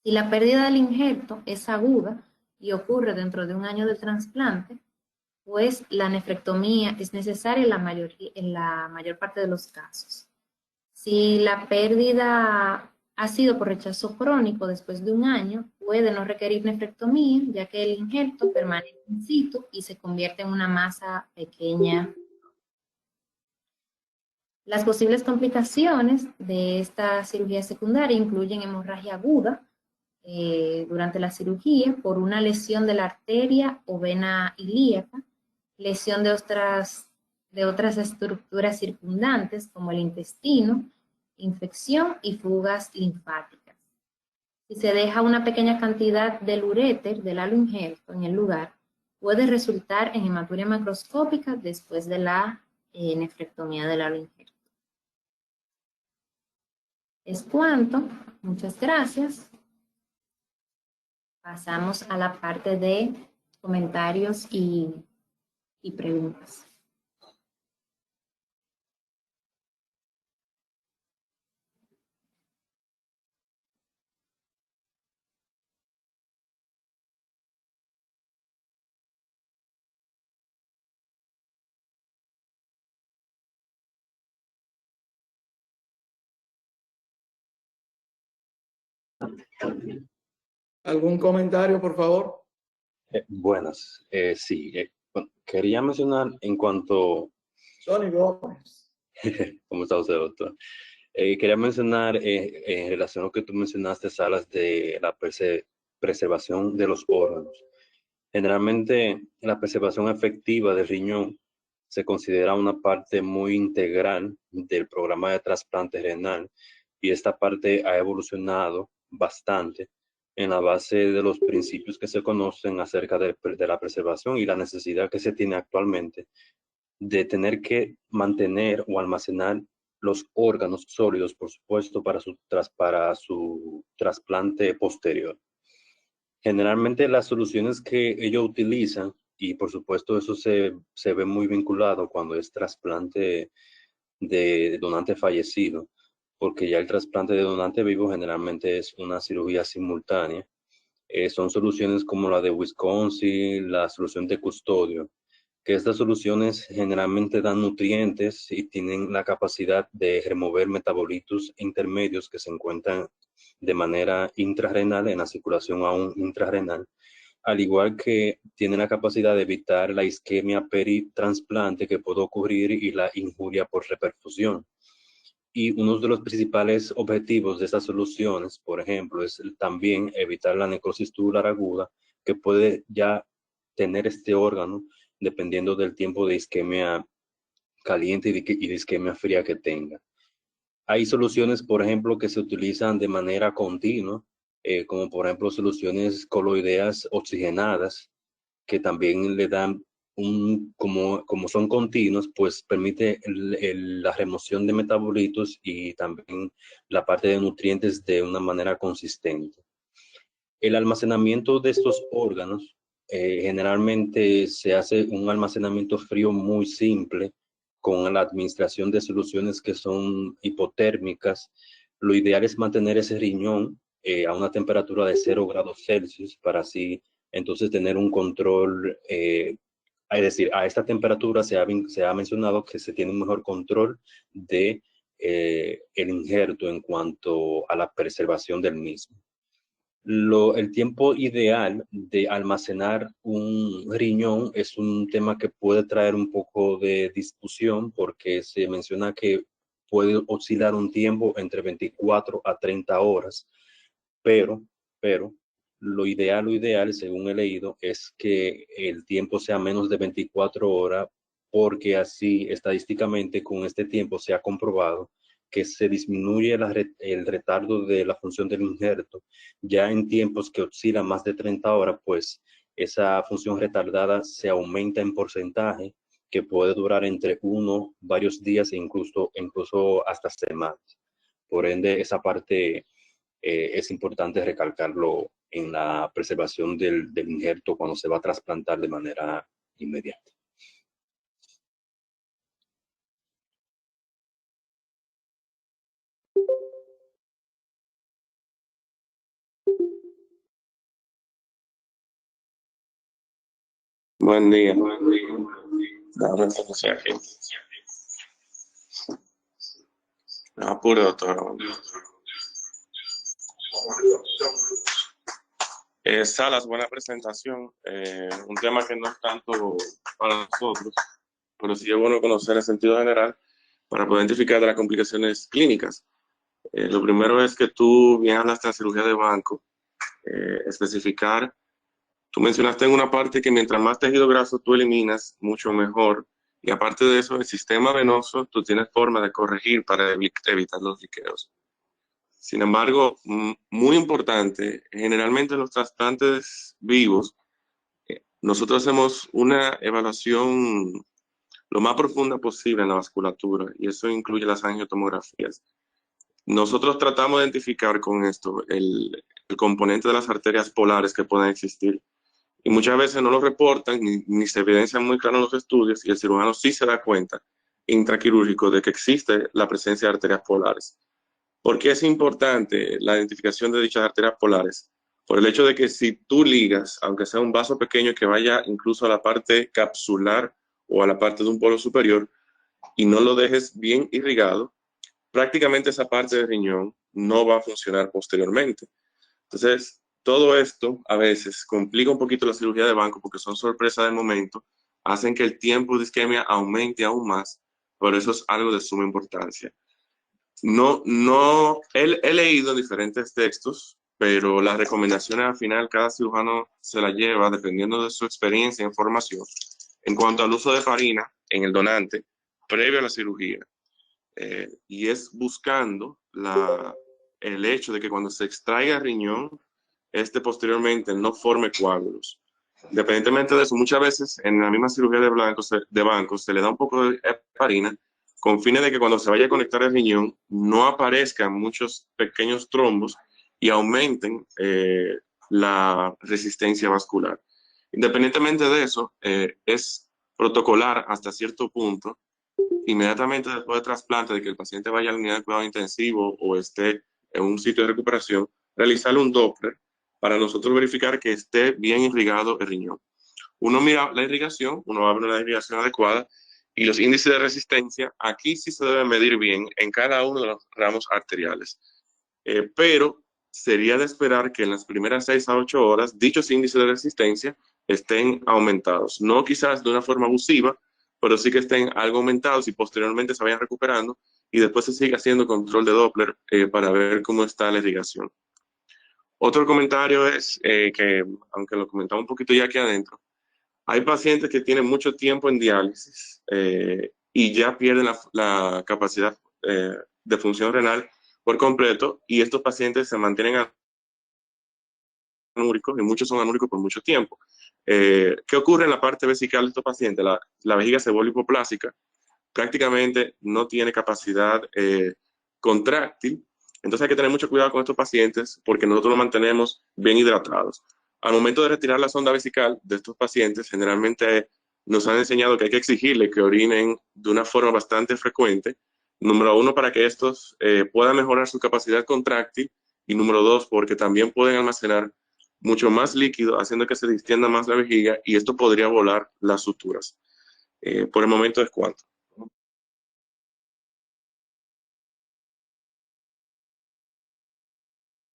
Si la pérdida del injerto es aguda y ocurre dentro de un año del trasplante, pues la nefrectomía es necesaria en la mayor parte de los casos. Si la pérdida ha sido por rechazo crónico después de un año, puede no requerir nefrectomía, ya que el injerto permanece in situ y se convierte en una masa pequeña. Las posibles complicaciones de esta cirugía secundaria incluyen hemorragia aguda durante la cirugía por una lesión de la arteria o vena ilíaca, lesión de otras estructuras circundantes como el intestino, infección y fugas linfáticas. Si se deja una pequeña cantidad del uréter, del aloinjerto, en el lugar, puede resultar en hematuria macroscópica después de la nefrectomía del aloinjerto. Es cuanto. Muchas gracias. Pasamos a la parte de comentarios y preguntas. ¿Algún comentario, por favor? Buenas, sí, bueno, quería mencionar en cuanto... Sonny Gómez. ¿Cómo está usted, doctor? Quería mencionar en relación a lo que tú mencionaste, Salas, de la preservación de los órganos. Generalmente, la preservación efectiva del riñón se considera una parte muy integral del programa de trasplante renal y esta parte ha evolucionado bastante en la base de los principios que se conocen acerca de la preservación y la necesidad que se tiene actualmente de tener que mantener o almacenar los órganos sólidos, por supuesto, para su trasplante posterior. Generalmente las soluciones que ellos utilizan, y por supuesto eso se ve muy vinculado cuando es trasplante de donante fallecido, porque ya el trasplante de donante vivo generalmente es una cirugía simultánea. Son soluciones como la de Wisconsin, la solución de custodio, que estas soluciones generalmente dan nutrientes y tienen la capacidad de remover metabolitos intermedios que se encuentran de manera intrarrenal en la circulación aún intrarrenal, al igual que tienen la capacidad de evitar la isquemia peritrasplante que puede ocurrir y la injuria por reperfusión. Y uno de los principales objetivos de estas soluciones, por ejemplo, es también evitar la necrosis tubular aguda que puede ya tener este órgano dependiendo del tiempo de isquemia caliente y de isquemia fría que tenga. Hay soluciones, por ejemplo, que se utilizan de manera continua, como por ejemplo soluciones coloideas oxigenadas, que también le dan como son continuos, pues permite la remoción de metabolitos y también la parte de nutrientes de una manera consistente. El almacenamiento de estos órganos, generalmente se hace un almacenamiento frío muy simple con la administración de soluciones que son hipotérmicas. Lo ideal es mantener ese riñón a una temperatura de 0 grados Celsius para así entonces tener un control, es decir, a esta temperatura se ha mencionado que se tiene un mejor control de el injerto en cuanto a la preservación del mismo. El tiempo ideal de almacenar un riñón es un tema que puede traer un poco de discusión porque se menciona que puede oscilar un tiempo entre 24 a 30 horas, pero lo ideal, según he leído, es que el tiempo sea menos de 24 horas porque así estadísticamente con este tiempo se ha comprobado que se disminuye el retardo de la función del injerto. Ya en tiempos que oscilan más de 30 horas, pues esa función retardada se aumenta en porcentaje que puede durar entre varios días e incluso hasta semanas. Por ende, esa parte es importante recalcarlo en la preservación del injerto cuando se va a trasplantar de manera inmediata. Buen día. Dame entonces aquí. No apure, doctor. Salas, buena presentación. Un tema que no es tanto para nosotros, pero sí es bueno conocer el sentido general para poder identificar las complicaciones clínicas. Lo primero es que tú bien hablaste de la cirugía de banco, especificar. Tú mencionaste en una parte que mientras más tejido graso tú eliminas, mucho mejor. Y aparte de eso, el sistema venoso, tú tienes forma de corregir para evitar los liqueos. Sin embargo, muy importante, generalmente en los trasplantes vivos, nosotros hacemos una evaluación lo más profunda posible en la vasculatura y eso incluye las angiotomografías. Nosotros tratamos de identificar con esto el componente de las arterias polares que puedan existir. Y muchas veces no lo reportan ni se evidencian muy claro en los estudios y el cirujano sí se da cuenta intraquirúrgico de que existe la presencia de arterias polares. ¿Por qué es importante la identificación de dichas arterias polares? Por el hecho de que si tú ligas, aunque sea un vaso pequeño que vaya incluso a la parte capsular o a la parte de un polo superior y no lo dejes bien irrigado, prácticamente esa parte del riñón no va a funcionar posteriormente. Entonces, todo esto a veces complica un poquito la cirugía de banco porque son sorpresas del momento, hacen que el tiempo de isquemia aumente aún más, por eso es algo de suma importancia. He leído diferentes textos, pero las recomendaciones al final cada cirujano se las lleva dependiendo de su experiencia e información en cuanto al uso de farina en el donante previo a la cirugía. Y es buscando el hecho de que cuando se extraiga el riñón, posteriormente no forme coágulos. Independientemente de eso, muchas veces en la misma cirugía de banco se le da un poco de heparina con fines de que cuando se vaya a conectar el riñón no aparezcan muchos pequeños trombos y aumenten la resistencia vascular. Independientemente de eso, es protocolar hasta cierto punto, inmediatamente después del trasplante, de que el paciente vaya a la unidad de cuidado intensivo o esté en un sitio de recuperación, realizarle un Doppler para nosotros verificar que esté bien irrigado el riñón. Uno mira la irrigación, uno va a ver una irrigación adecuada y los índices de resistencia, aquí sí se deben medir bien en cada uno de los ramos arteriales. Pero sería de esperar que en las primeras 6 a 8 horas dichos índices de resistencia estén aumentados. No quizás de una forma abusiva, pero sí que estén algo aumentados y posteriormente se vayan recuperando y después se sigue haciendo control de Doppler para ver cómo está la irrigación. Otro comentario es que, aunque lo comentamos un poquito ya aquí adentro, hay pacientes que tienen mucho tiempo en diálisis y ya pierden la capacidad de función renal por completo y estos pacientes se mantienen anúricos y muchos son anúricos por mucho tiempo. ¿Qué ocurre en la parte vesical de estos pacientes? La vejiga se vuelve hipoplásica, prácticamente no tiene capacidad contráctil, entonces hay que tener mucho cuidado con estos pacientes porque nosotros los mantenemos bien hidratados. Al momento de retirar la sonda vesical de estos pacientes, generalmente nos han enseñado que hay que exigirle que orinen de una forma bastante frecuente. Número 1, para que estos puedan mejorar su capacidad contráctil y número 2, porque también pueden almacenar mucho más líquido, haciendo que se distienda más la vejiga y esto podría volar las suturas. Por el momento es cuanto.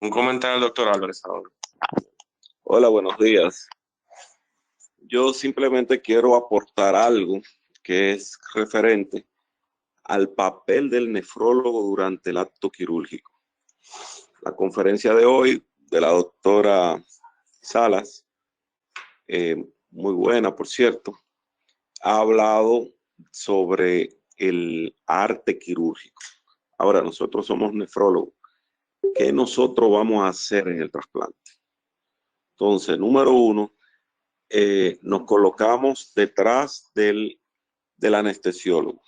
Un comentario del doctor Álvarez ahora. Hola, buenos días. Yo simplemente quiero aportar algo que es referente al papel del nefrólogo durante el acto quirúrgico. La conferencia de hoy de la doctora Salas, muy buena, por cierto, ha hablado sobre el arte quirúrgico. Ahora, nosotros somos nefrólogos. ¿Qué nosotros vamos a hacer en el trasplante? Entonces, número 1, nos colocamos detrás del anestesiólogo.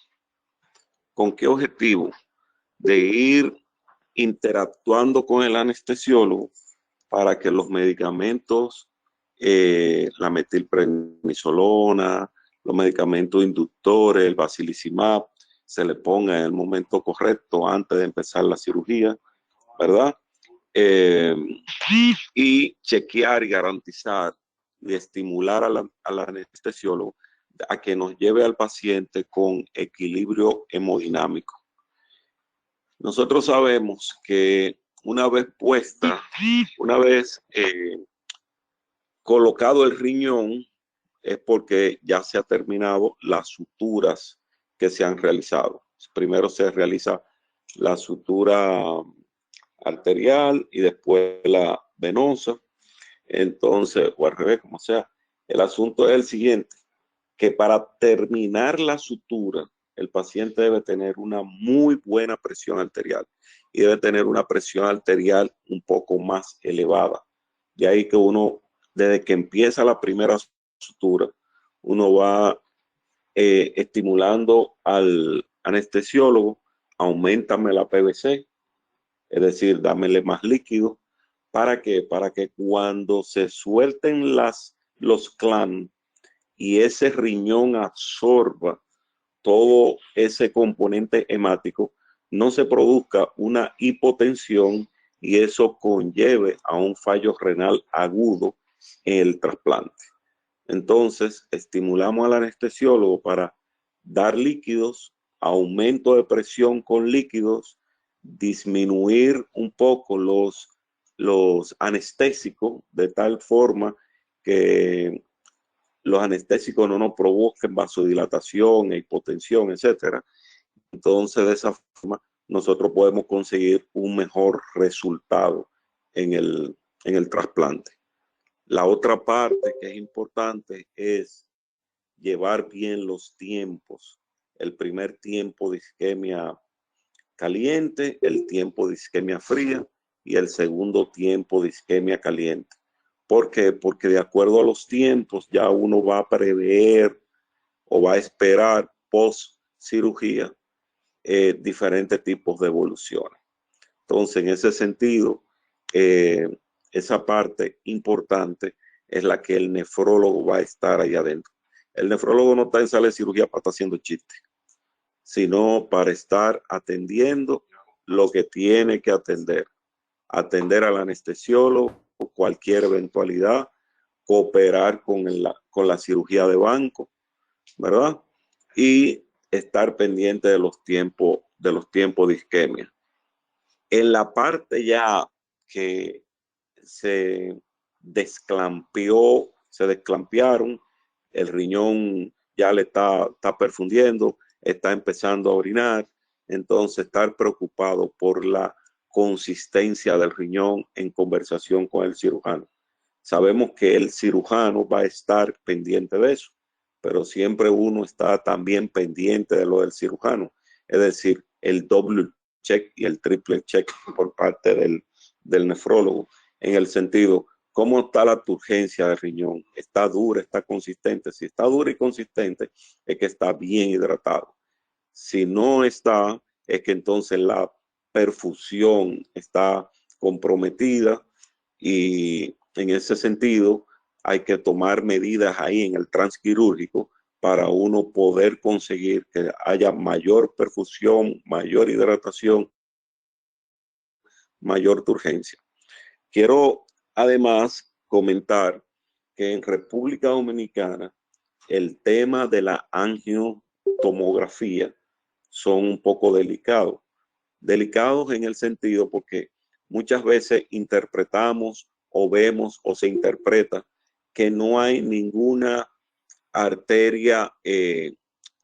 ¿Con qué objetivo? De ir interactuando con el anestesiólogo para que los medicamentos, la metilprednisolona, los medicamentos inductores, el basilizumab, se le ponga en el momento correcto antes de empezar la cirugía, ¿verdad? Y chequear y garantizar y estimular al anestesiólogo a que nos lleve al paciente con equilibrio hemodinámico. Nosotros sabemos que una vez puesta, una vez colocado el riñón, es porque ya se ha terminado las suturas que se han realizado. Primero se realiza la sutura arterial y después la venosa. Entonces, o al revés, como sea, el asunto es el siguiente, que para terminar la sutura, el paciente debe tener una muy buena presión arterial y debe tener una presión arterial un poco más elevada. De ahí que uno, desde que empieza la primera sutura, uno va estimulando al anestesiólogo, aumentame la PVC, es decir, dámele más líquido. ¿Para qué? Para que cuando se suelten los CLAM y ese riñón absorba todo ese componente hemático, no se produzca una hipotensión y eso conlleve a un fallo renal agudo en el trasplante. Entonces, estimulamos al anestesiólogo para dar líquidos, aumento de presión con líquidos, disminuir un poco los anestésicos de tal forma que los anestésicos no nos provoquen vasodilatación, hipotensión, etc. Entonces, de esa forma, nosotros podemos conseguir un mejor resultado en el trasplante. La otra parte que es importante es llevar bien los tiempos. El primer tiempo de isquemia caliente, el tiempo de isquemia fría y el segundo tiempo de isquemia caliente. ¿Por qué? Porque de acuerdo a los tiempos ya uno va a prever o va a esperar post cirugía diferentes tipos de evoluciones. Entonces, en ese sentido, esa parte importante es la que el nefrólogo va a estar ahí adentro. El nefrólogo no está en sala de cirugía para estar haciendo chistes, sino para estar atendiendo lo que tiene que atender. Atender al anestesiólogo, cualquier eventualidad, cooperar con la cirugía de banco, ¿verdad? Y estar pendiente de los tiempos de isquemia. En la parte ya que se desclampearon, el riñón ya le está perfundiendo, está empezando a orinar, entonces estar preocupado por la consistencia del riñón en conversación con el cirujano. Sabemos que el cirujano va a estar pendiente de eso, pero siempre uno está también pendiente de lo del cirujano, es decir, el doble check y el triple check por parte del nefrólogo, en el sentido, ¿cómo está la turgencia del riñón? ¿Está dura, está consistente? Si está dura y consistente, es que está bien hidratado. Si no está, es que entonces la perfusión está comprometida y en ese sentido hay que tomar medidas ahí en el transquirúrgico para uno poder conseguir que haya mayor perfusión, mayor hidratación, mayor turgencia. Quiero además comentar que en República Dominicana el tema de la angiotomografía son un poco delicados. Delicados en el sentido porque muchas veces interpretamos o vemos o se interpreta que no hay ninguna arteria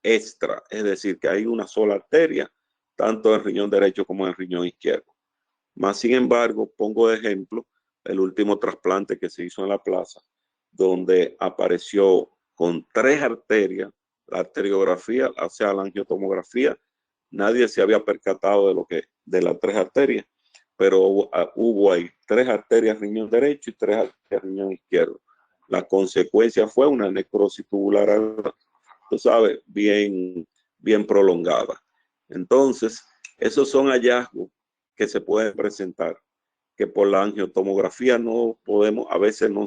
extra, es decir, que hay una sola arteria, tanto en el riñón derecho como en el riñón izquierdo. Más sin embargo, pongo de ejemplo el último trasplante que se hizo en la plaza, donde apareció con 3 arterias, la arteriografía, o sea, la angiotomografía, nadie se había percatado de las 3 arterias, pero hubo ahí 3 arterias riñón derecho y 3 arterias riñón izquierdo. La consecuencia fue una necrosis tubular, tú sabes, bien prolongada. Entonces, esos son hallazgos que se pueden presentar, que por la angiotomografía no podemos, a veces no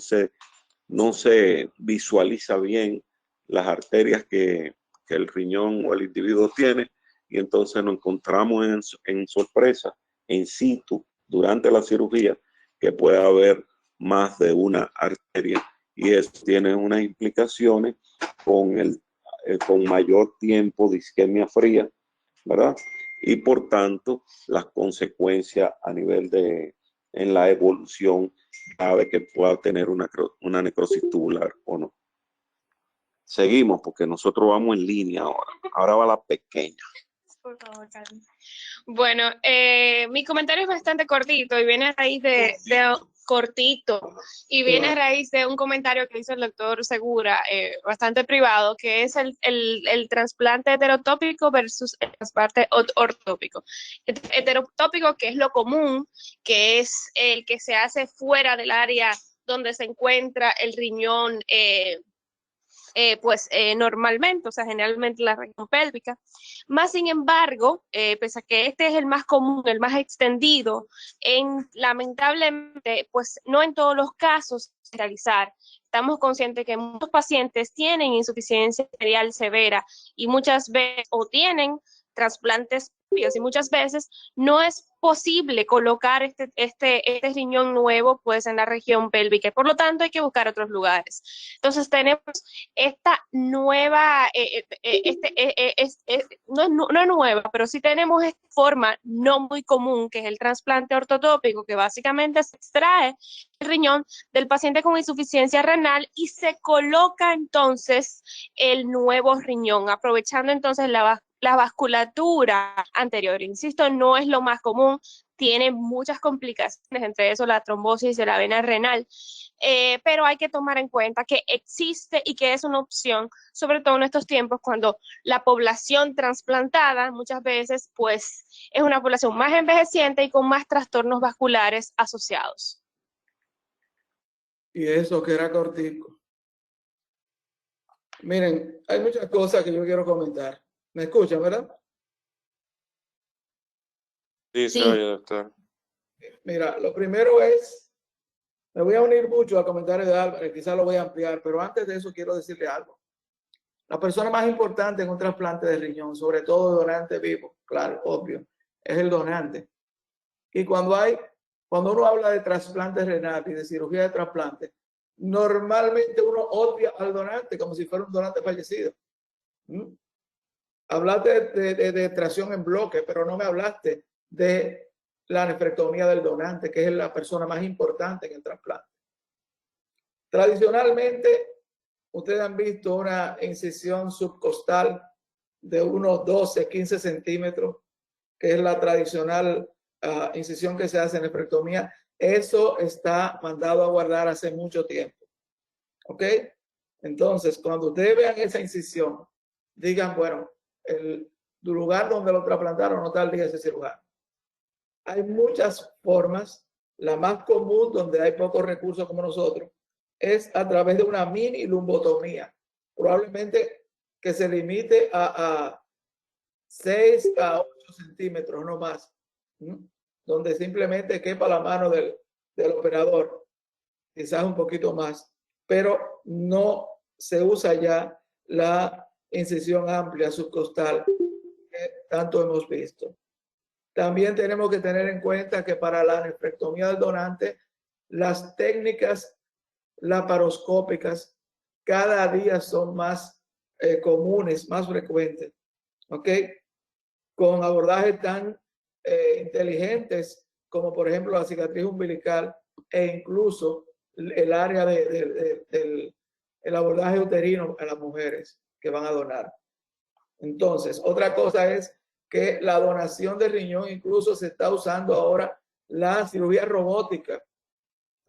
se visualiza bien las arterias que el riñón o el individuo tiene, y entonces nos encontramos en sorpresa, en situ, durante la cirugía, que puede haber más de una arteria, y eso tiene unas implicaciones con mayor tiempo de isquemia fría, ¿verdad? Y por tanto, las consecuencias a nivel en la evolución grave que pueda tener una necrosis tubular o no. Seguimos porque nosotros vamos en línea ahora. Ahora va la pequeña. Por favor, Carmen. Bueno, mi comentario es bastante cortito y viene a raíz de un comentario que hizo el doctor Segura, bastante privado, que es el trasplante heterotópico versus el trasplante ortópico. Heterotópico, que es lo común, que es el que se hace fuera del área donde se encuentra el riñón, normalmente, o sea, generalmente la región pélvica. Más sin embargo, pese a que este es el más común, el más extendido, lamentablemente, pues no en todos los casos se realizar. Estamos conscientes que muchos pacientes tienen insuficiencia arterial severa y muchas veces o tienen trasplantes y muchas veces no es posible colocar este riñón nuevo pues en la región pélvica, por lo tanto hay que buscar otros lugares. Entonces tenemos esta nueva, no nueva, pero sí tenemos esta forma no muy común, que es el trasplante ortotópico, que básicamente se extrae el riñón del paciente con insuficiencia renal y se coloca entonces el nuevo riñón, aprovechando entonces la vasculatura anterior. Insisto, no es lo más común, tiene muchas complicaciones, entre eso la trombosis de la vena renal, pero hay que tomar en cuenta que existe y que es una opción, sobre todo en estos tiempos cuando la población trasplantada muchas veces pues es una población más envejeciente y con más trastornos vasculares asociados. Y eso que era cortico. Miren, hay muchas cosas que yo quiero comentar. ¿Me escuchan, verdad? Sí, Sí. se oye, doctor. Mira, lo primero es, me voy a unir mucho al comentario de Álvarez, quizás lo voy a ampliar, pero antes de eso quiero decirle algo. La persona más importante en un trasplante de riñón, sobre todo donante vivo, claro, obvio, es el donante. Y cuando uno habla de trasplante renal y de cirugía de trasplante, normalmente uno odia al donante como si fuera un donante fallecido. Hablaste de tracción en bloque, pero no me hablaste de la nefrectomía del donante, que es la persona más importante en el trasplante. Tradicionalmente, ustedes han visto una incisión subcostal de unos 12, 15 centímetros, que es la tradicional incisión que se hace en nefrectomía. Eso está mandado a guardar hace mucho tiempo. ¿Ok? Entonces, cuando ustedes vean esa incisión, digan, bueno, el lugar donde lo trasplantaron no está al día ese cirujano. Hay muchas formas. La más común, donde hay pocos recursos como nosotros, es a través de una mini lumbotomía. Probablemente que se limite a 6 a 8 centímetros, no más. Donde simplemente quepa la mano del operador. Quizás un poquito más. Pero no se usa ya la incisión amplia subcostal que tanto hemos visto. También tenemos que tener en cuenta que para la nefrectomía del donante, las técnicas laparoscópicas cada día son más comunes, más frecuentes, ¿ok? Con abordajes tan inteligentes como por ejemplo la cicatriz umbilical e incluso el área del abordaje uterino a las mujeres que van a donar. Entonces, otra cosa es que la donación de riñón incluso se está usando ahora la cirugía robótica.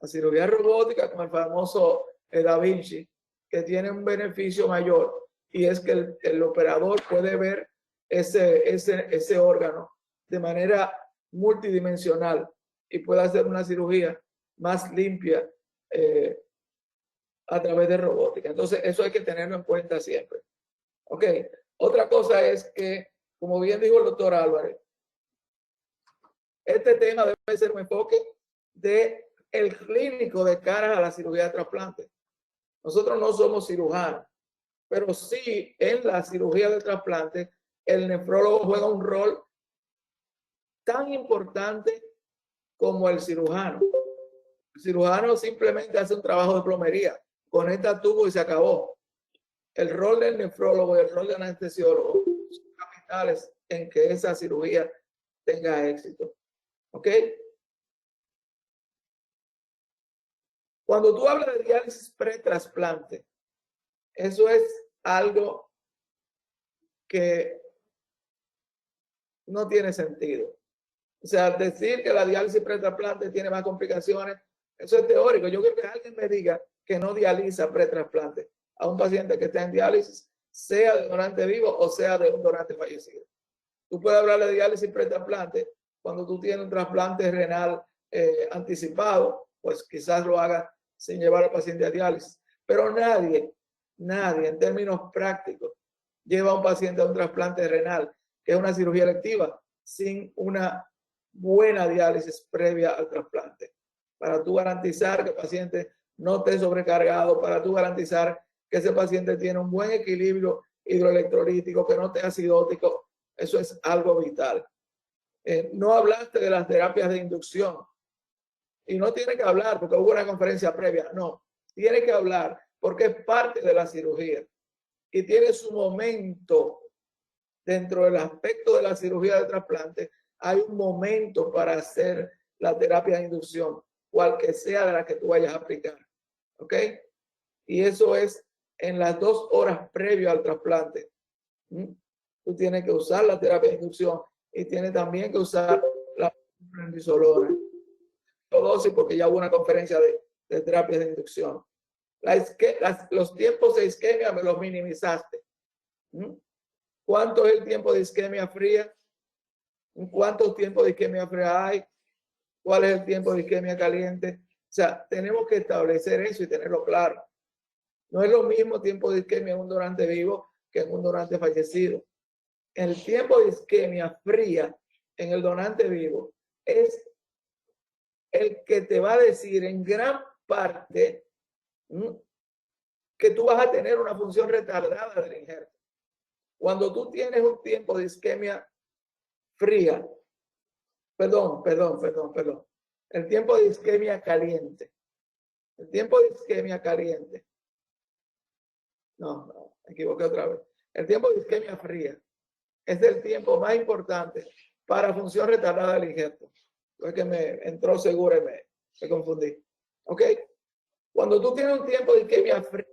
La cirugía robótica como el famoso Da Vinci, que tiene un beneficio mayor y es que el operador puede ver ese órgano de manera multidimensional y puede hacer una cirugía más limpia a través de robótica. Entonces, eso hay que tenerlo en cuenta siempre. Ok, otra cosa es que, como bien dijo el doctor Álvarez, este tema debe ser un enfoque del clínico de cara a la cirugía de trasplante. Nosotros no somos cirujanos, pero sí en la cirugía de trasplante el nefrólogo juega un rol tan importante como el cirujano. El cirujano simplemente hace un trabajo de plomería, conecta tubo y se acabó. El rol del nefrólogo y el rol del anestesiólogo son capitales en que esa cirugía tenga éxito. ¿Ok? Cuando tú hablas de diálisis pre-trasplante, eso es algo que no tiene sentido. O sea, decir que la diálisis pre-trasplante tiene más complicaciones, eso es teórico. Yo creo que alguien me diga que no dializa pre-trasplante a un paciente que está en diálisis, sea de donante vivo o sea de un donante fallecido. Tú puedes hablar de diálisis pre-trasplante cuando tú tienes un trasplante renal anticipado, pues quizás lo haga sin llevar al paciente a diálisis. Pero nadie en términos prácticos lleva a un paciente a un trasplante renal, que es una cirugía electiva, sin una buena diálisis previa al trasplante. Para tú garantizar que el paciente no esté sobrecargado, para tú garantizar que ese paciente tiene un buen equilibrio hidroelectrolítico, que no esté acidótico, eso es algo vital. No hablaste de las terapias de inducción y no tiene que hablar porque hubo una conferencia previa, no, tiene que hablar porque es parte de la cirugía y tiene su momento dentro del aspecto de la cirugía de trasplante. Hay un momento para hacer la terapia de inducción, cual que sea de la que tú vayas a aplicar, ¿ok? Y eso es en las 2 horas previo al trasplante. Tú tienes que usar la terapia de inducción y tienes también que usar la prednisolona. Dosis porque ya hubo una conferencia de terapias de inducción. Los tiempos de isquemia me los minimizaste. ¿Cuánto es el tiempo de isquemia fría? ¿Cuántos tiempos de isquemia fría hay? ¿Cuál es el tiempo de isquemia caliente? sea, tenemos que establecer eso y tenerlo claro. No es lo mismo tiempo de isquemia en un donante vivo que en un donante fallecido. El tiempo de isquemia fría en el donante vivo es el que te va a decir en gran parte que tú vas a tener una función retardada del injerto. Cuando tú tienes un tiempo de isquemia fría, perdón. El tiempo de isquemia caliente. El tiempo de isquemia caliente. No, me equivoqué otra vez. El tiempo de isquemia fría es el tiempo más importante para función retardada del injerto. Es que me entró seguro y me confundí. ¿Ok? Cuando tú tienes un tiempo de isquemia fría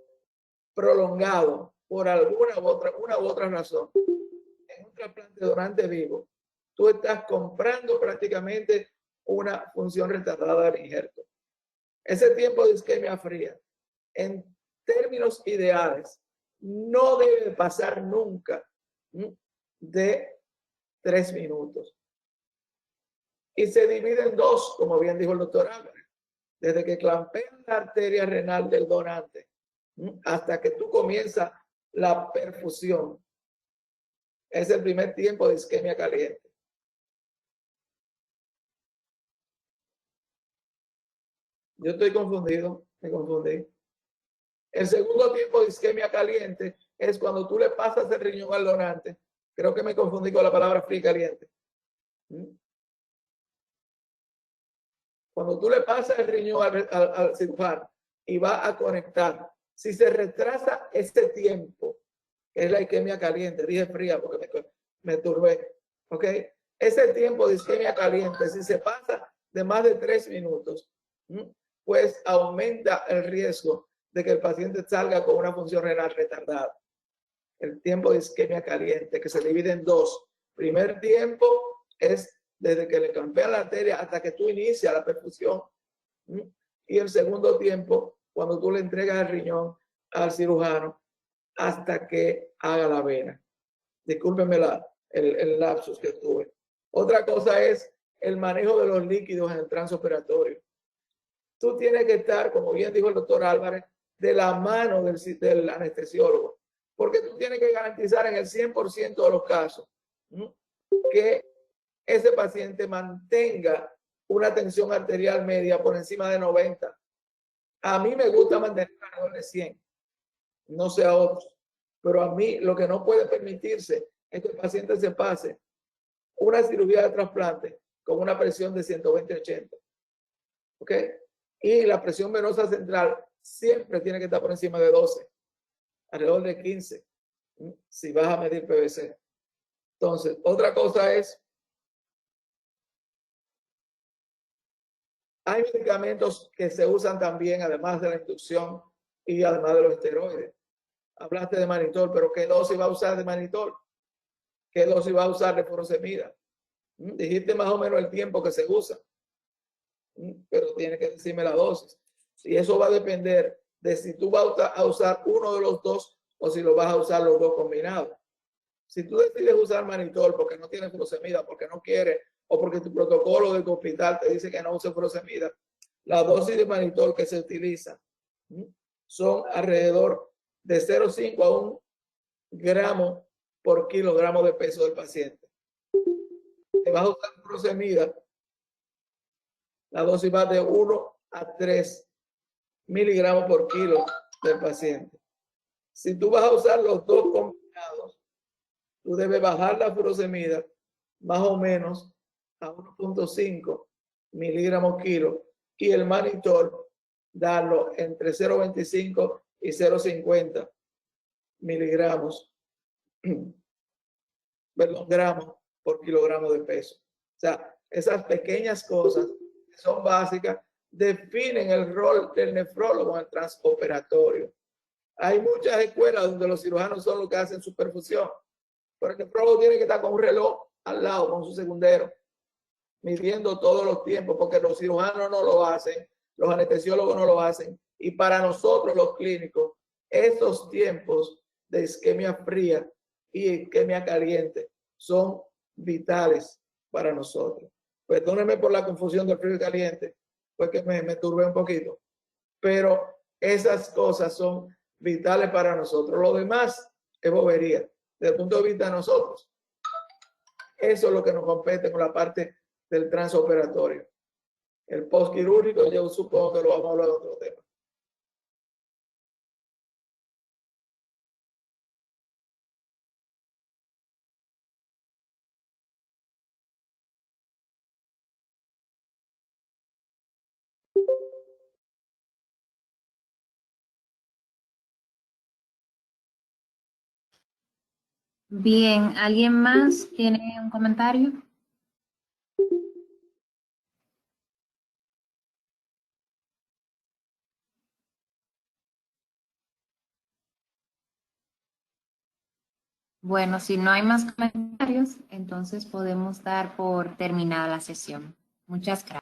prolongado por una u otra razón, en un trasplante de donante vivo, tú estás comprando prácticamente una función retardada del injerto. Ese tiempo de isquemia fría, en términos ideales, no debe pasar nunca de 3 minutos. Y se divide en dos, como bien dijo el doctor Álvarez. Desde que clampean la arteria renal del donante hasta que tú comienzas la perfusión. Es el primer tiempo de isquemia caliente. Yo estoy confundido, me confundí. El segundo tiempo de isquemia caliente es cuando tú le pasas el riñón al donante. Creo que me confundí con la palabra fría y caliente. Cuando tú le pasas el riñón al cirujano y va a conectar, si se retrasa este tiempo, que es la isquemia caliente, dije fría porque me turbé, ¿ok? Ese tiempo de isquemia caliente, si se pasa de más de 3 minutos, pues aumenta el riesgo de que el paciente salga con una función renal retardada. El tiempo de isquemia caliente, que se divide en dos. Primer tiempo es desde que le campean la arteria hasta que tú inicias la perfusión. Y el segundo tiempo, cuando tú le entregas el riñón al cirujano hasta que haga la vena. Discúlpenme el lapsus que tuve. Otra cosa es el manejo de los líquidos en el transoperatorio. Tú tienes que estar, como bien dijo el doctor Álvarez, de la mano del anestesiólogo, porque tú tienes que garantizar en el 100% de los casos que ese paciente mantenga una tensión arterial media por encima de 90. A mí me gusta mantener alrededor de 100, no sé a otros, pero a mí lo que no puede permitirse es que el paciente se pase una cirugía de trasplante con una presión de 120/80. ¿Ok? Y la presión venosa central siempre tiene que estar por encima de 12, alrededor de 15, si vas a medir PVC. Entonces, otra cosa es, hay medicamentos que se usan también, además de la inducción y además de los esteroides. Hablaste de manitol, pero ¿qué dosis va a usar de manitol? ¿Qué dosis va a usar de furosemida? Dijiste más o menos el tiempo que se usa, pero tienes que decirme la dosis. Y eso va a depender de si tú vas a usar uno de los dos o si lo vas a usar los dos combinados. Si tú decides usar manitol porque no tienes furosemida, porque no quieres, o porque tu protocolo de tu hospital te dice que no uses furosemida, la dosis de manitol que se utiliza son alrededor de 0,5 a 1 gramo por kilogramo de peso del paciente. Si vas a usar furosemida, la dosis va de 1 a 3 miligramos por kilo del paciente. Si tú vas a usar los dos combinados, tú debes bajar la furosemida más o menos a 1.5 miligramos kilo y el manitol darlo entre 0.25 y 0.50 miligramos, gramos por kilogramo de peso. O sea, esas pequeñas cosas que son básicas definen el rol del nefrólogo en el transoperatorio. Hay muchas escuelas donde los cirujanos son los que hacen su perfusión, pero el nefrólogo tiene que estar con un reloj al lado, con su segundero, midiendo todos los tiempos, porque los cirujanos no lo hacen, los anestesiólogos no lo hacen, y para nosotros los clínicos, esos tiempos de isquemia fría y isquemia caliente son vitales para nosotros. Perdónenme por la confusión del frío y caliente, fue que me turbé un poquito. Pero esas cosas son vitales para nosotros. Lo demás es bobería, desde el punto de vista de nosotros. Eso es lo que nos compete con la parte del transoperatorio. El postquirúrgico, yo supongo que lo vamos a hablar de otro tema. Bien, ¿alguien más tiene un comentario? Bueno, si no hay más comentarios, entonces podemos dar por terminada la sesión. Muchas gracias.